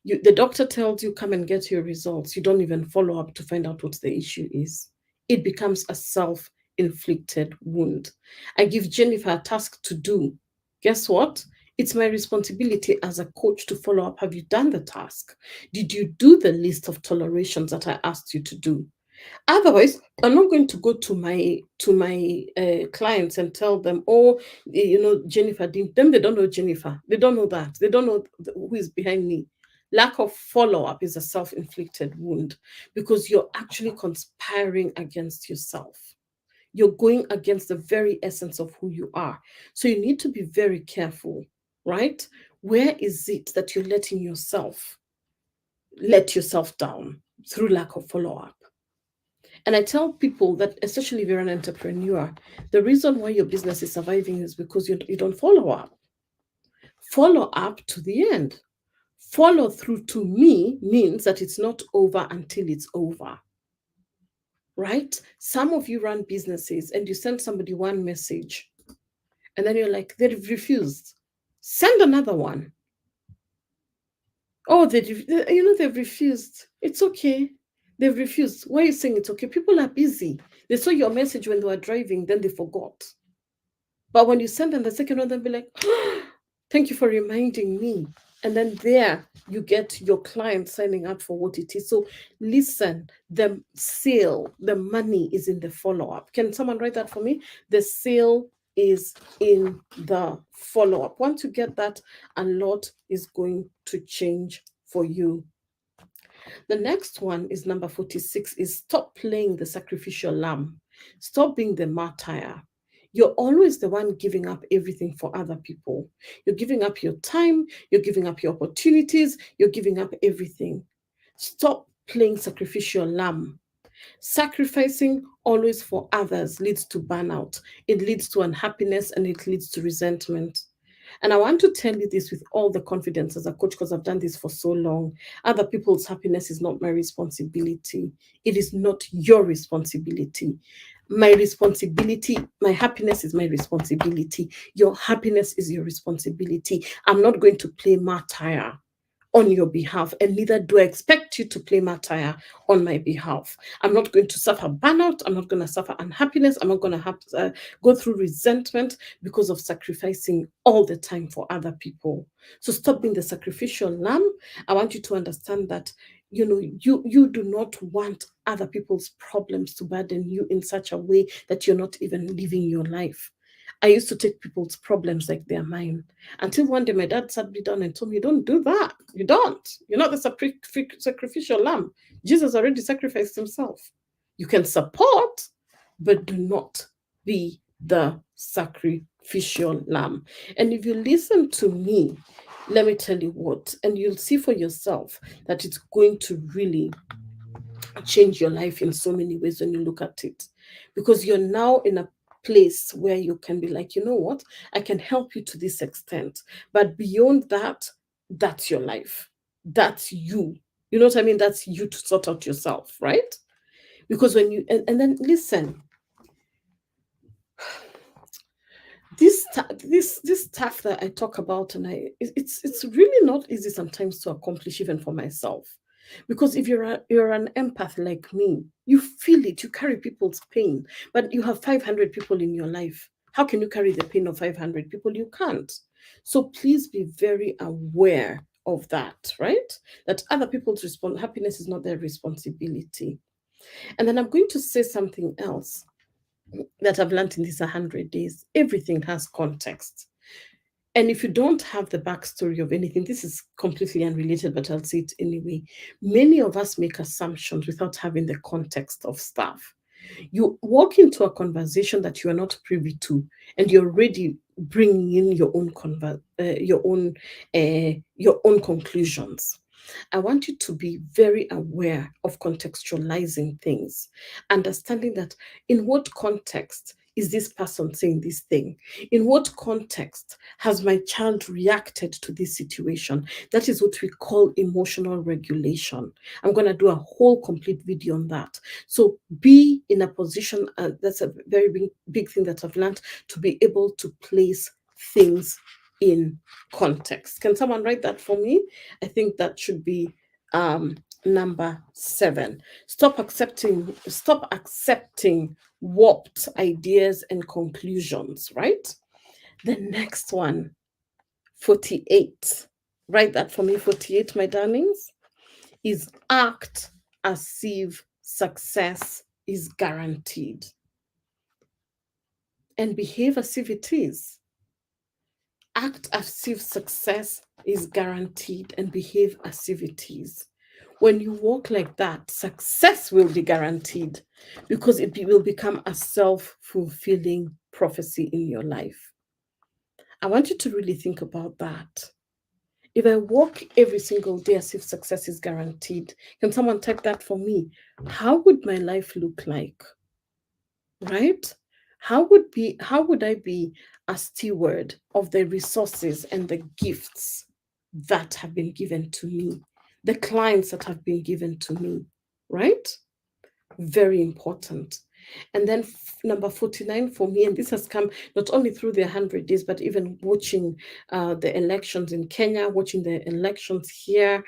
The doctor tells you, come and get your results. You don't even follow up to find out what the issue is. It becomes a self inflicted wound. I give Jennifer a task to do. Guess what? It's my responsibility as a coach to follow up. Have you done the task? Did you do the list of tolerations that I asked you to do? Otherwise, I'm not going to go to my clients and tell them, oh, Jennifer didn't. Them, they don't know Jennifer. They don't know that. They don't know who is behind me. Lack of follow up is a self inflicted wound, because you're actually conspiring against yourself. You're going against the very essence of who you are. So you need to be very careful, right? Where is it that you're letting yourself let yourself down through lack of follow up? And I tell people that, especially if you're an entrepreneur, the reason why your business is surviving is because you don't follow up. Follow up to the end. Follow through to me means that it's not over until it's over. Right? Some of you run businesses and you send somebody one message and then you're like, they've refused. Send another one. Oh, they've refused. It's okay. They've refused. Why are you saying it's okay? People are busy. They saw your message when they were driving, then they forgot. But when you send them the second one, they'll be like, thank you for reminding me. And then there you get your client signing up for what it is. So listen, the sale, the money is in the follow up. Can someone write that for me? The sale is in the follow up. Once you get that, a lot is going to change for you. The next one is number 46 is stop playing the sacrificial lamb. Stop being the martyr. You're always the one giving up everything for other people. You're giving up your time, you're giving up your opportunities, you're giving up everything. Stop playing sacrificial lamb. Sacrificing always for others leads to burnout, it leads to unhappiness, and it leads to resentment. And I want to tell you this with all the confidence as a coach because I've done this for so long. Other people's happiness is not my responsibility. It is not your responsibility. My responsibility, my happiness is my responsibility. Your happiness is your responsibility. I'm not going to play martyr on your behalf, and neither do I expect you to play martyr on my behalf. I'm not going to suffer burnout. I'm not going to suffer unhappiness. I'm not going to have go through resentment because of sacrificing all the time for other people. So stop being the sacrificial lamb. I want you to understand that you do not want other people's problems to burden you in such a way that you're not even living your life. I used to take people's problems like they're mine. Until one day my dad sat me down and told me, don't do that. You don't. You're not the sacrificial lamb. Jesus already sacrificed himself. You can support, but do not be the sacrificial lamb. And if you listen to me, let me tell you what, and you'll see for yourself that it's going to really change your life in so many ways when you look at it. Because you're now in a place where you can be like, you know what, I can help you to this extent. But beyond that, that's your life. That's you. You know what I mean? That's you to sort out yourself, right? Because when you, and then listen, this stuff that I talk about, and it's really not easy sometimes to accomplish even for myself, because if you're an empath like me, you feel it, you carry people's pain, but you have 500 people in your life. How can you carry the pain of 500 people? You can't. So please be very aware of that, right? That other people's happiness is not their responsibility. And then I'm going to say something else that I've learned in these 100 days. Everything has context. And if you don't have the backstory of anything, this is completely unrelated, but I'll say it anyway. Many of us make assumptions without having the context of stuff. You walk into a conversation that you are not privy to, and you're already bringing in your own conclusions. I want you to be very aware of contextualizing things, understanding that in what context is this person saying this thing? In what context has my child reacted to this situation? That is what we call emotional regulation. I'm going to do a whole complete video on that. So be in a position, that's a very big thing that I've learned, to be able to place things in context. Can someone write that for me? I think that should be number 7. Stop accepting warped ideas and conclusions, right? The next one, 48. Write that for me, 48, my darlings, is act as if success is guaranteed and behave as if it is. Act as if success is guaranteed and behave as if it is. When you walk like that, success will be guaranteed because will become a self-fulfilling prophecy in your life. I want you to really think about that. If I walk every single day as if success is guaranteed, can someone type that for me? How would my life look like? Right? How would I be a steward of the resources and the gifts that have been given to me, the clients that have been given to me, right? Very important. And then number 49 for me, and this has come not only through the 100 days, but even watching the elections in Kenya, watching the elections here,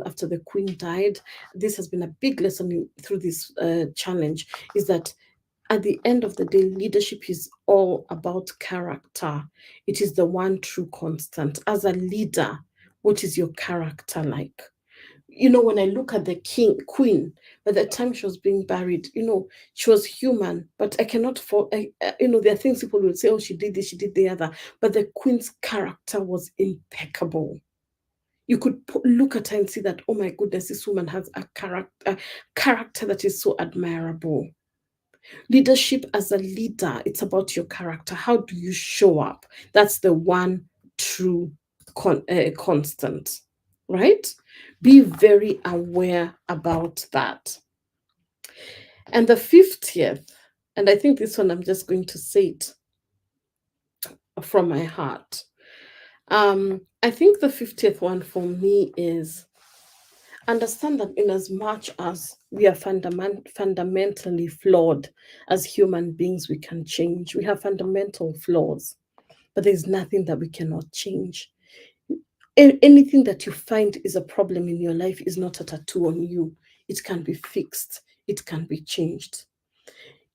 after the Queen died. This has been a big lesson through this challenge, is that At the end of the day, leadership is all about character. It is the one true constant. As a leader, what is your character like? When I look at the queen, by the time she was being buried, she was human, but I cannot for there are things people will say, oh, she did this, she did the other, but the queen's character was impeccable. You could look at her and see that, oh my goodness, this woman has a character that is so admirable. Leadership, as a leader, it's about your character. How do you show up? That's the one true constant, right? Be very aware about that. And the 50th, and I think this one I'm just going to say it from my heart. I think the 50th one for me is understand that in as much as we are fundamentally flawed as human beings, we can change. We have fundamental flaws, but there's nothing that we cannot change. Anything that you find is a problem in your life is not a tattoo on you. It can be fixed, it can be changed.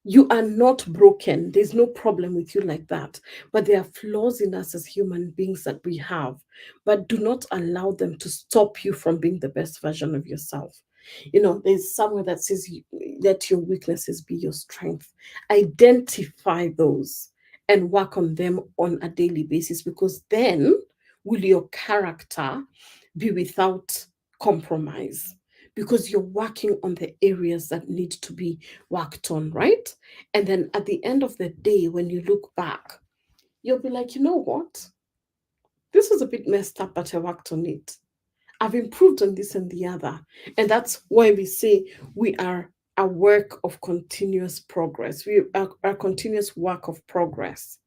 You are not broken. There's no problem with you like that. But there are flaws in us as human beings that we have. But do not allow them to stop you from being the best version of yourself. There's somewhere that says, let your weaknesses be your strength. Identify those and work on them on a daily basis, because then will your character be without compromise, because you're working on the areas that need to be worked on, right? And then at the end of the day, when you look back, you'll be like, you know what? This was a bit messed up, but I worked on it. I've improved on this and the other. And that's why we say we are a work of continuous progress. We are a continuous work of progress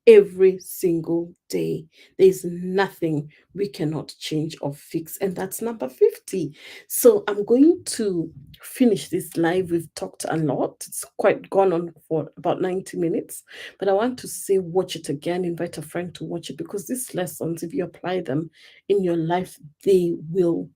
every single day. There's nothing we cannot change or fix. And that's number 50. So I'm going to finish this live. We've talked a lot. It's quite gone on for about 90 minutes. But I want to say, watch it again, invite a friend to watch it, because these lessons, if you apply them in your life, they will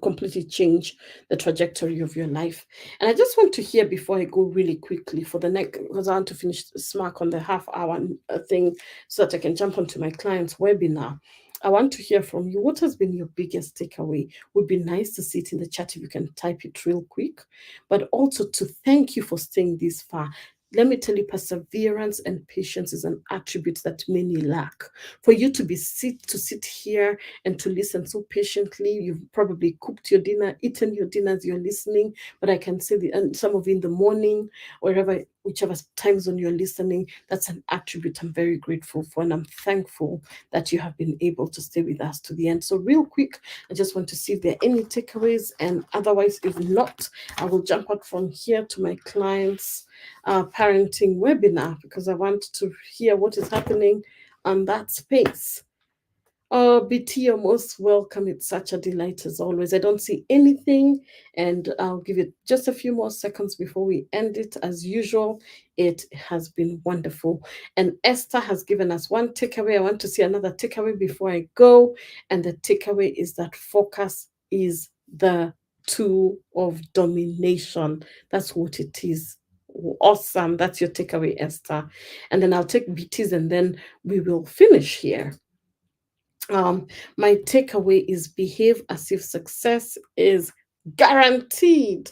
completely change the trajectory of your life. And I just want to hear, before I go really quickly for the next, because I want to finish smack on the half hour thing so that I can jump onto my client's webinar. I want to hear from you. What has been your biggest takeaway? Would be nice to see it in the chat if you can type it real quick. But also to thank you for staying this far. Let me tell you, perseverance and patience is an attribute that many lack. For you to sit here and to listen so patiently. You've probably cooked your dinner, eaten your dinner as you're listening, but I can say and some of you in the morning, wherever, whichever time zone you're listening, that's an attribute I'm very grateful for, and I'm thankful that you have been able to stay with us to the end. So real quick, I just want to see if there are any takeaways, and otherwise, if not, I will jump out from here to my clients' parenting webinar, because I want to hear what is happening on that space. Oh, BT, you're most welcome. It's such a delight as always. I don't see anything, and I'll give it just a few more seconds before we end it. As usual, it has been wonderful. And Esther has given us one takeaway. I want to see another takeaway before I go. And the takeaway is that focus is the tool of domination. That's what it is. Awesome. That's your takeaway, Esther. And then I'll take BT's, and then we will finish here. um, my takeaway is behave as if success is guaranteed.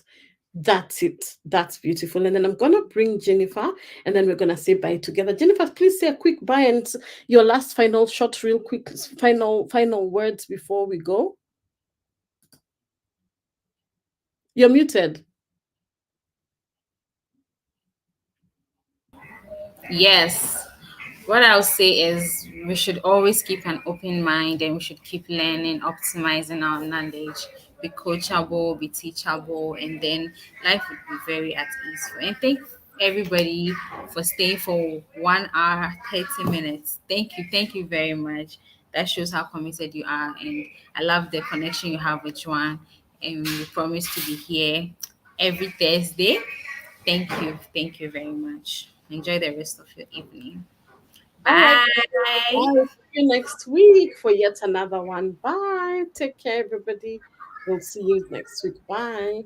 That's it. That's beautiful. And then I'm gonna bring Jennifer, and then we're gonna say bye together. Jennifer, please say a quick bye and your last final shot, real quick, final words before we go. You're muted. Yes. What I'll say is we should always keep an open mind, and we should keep learning, optimizing our knowledge, be coachable, be teachable, and then life would be very at ease. And thank everybody for staying for 1 hour, 30 minutes. Thank you very much. That shows how committed you are, and I love the connection you have with Juan. And we promise to be here every Thursday. Thank you very much. Enjoy the rest of your evening. All right. Bye. Bye. See you next week for yet another one. Bye. Take care, everybody. We'll see you next week. Bye.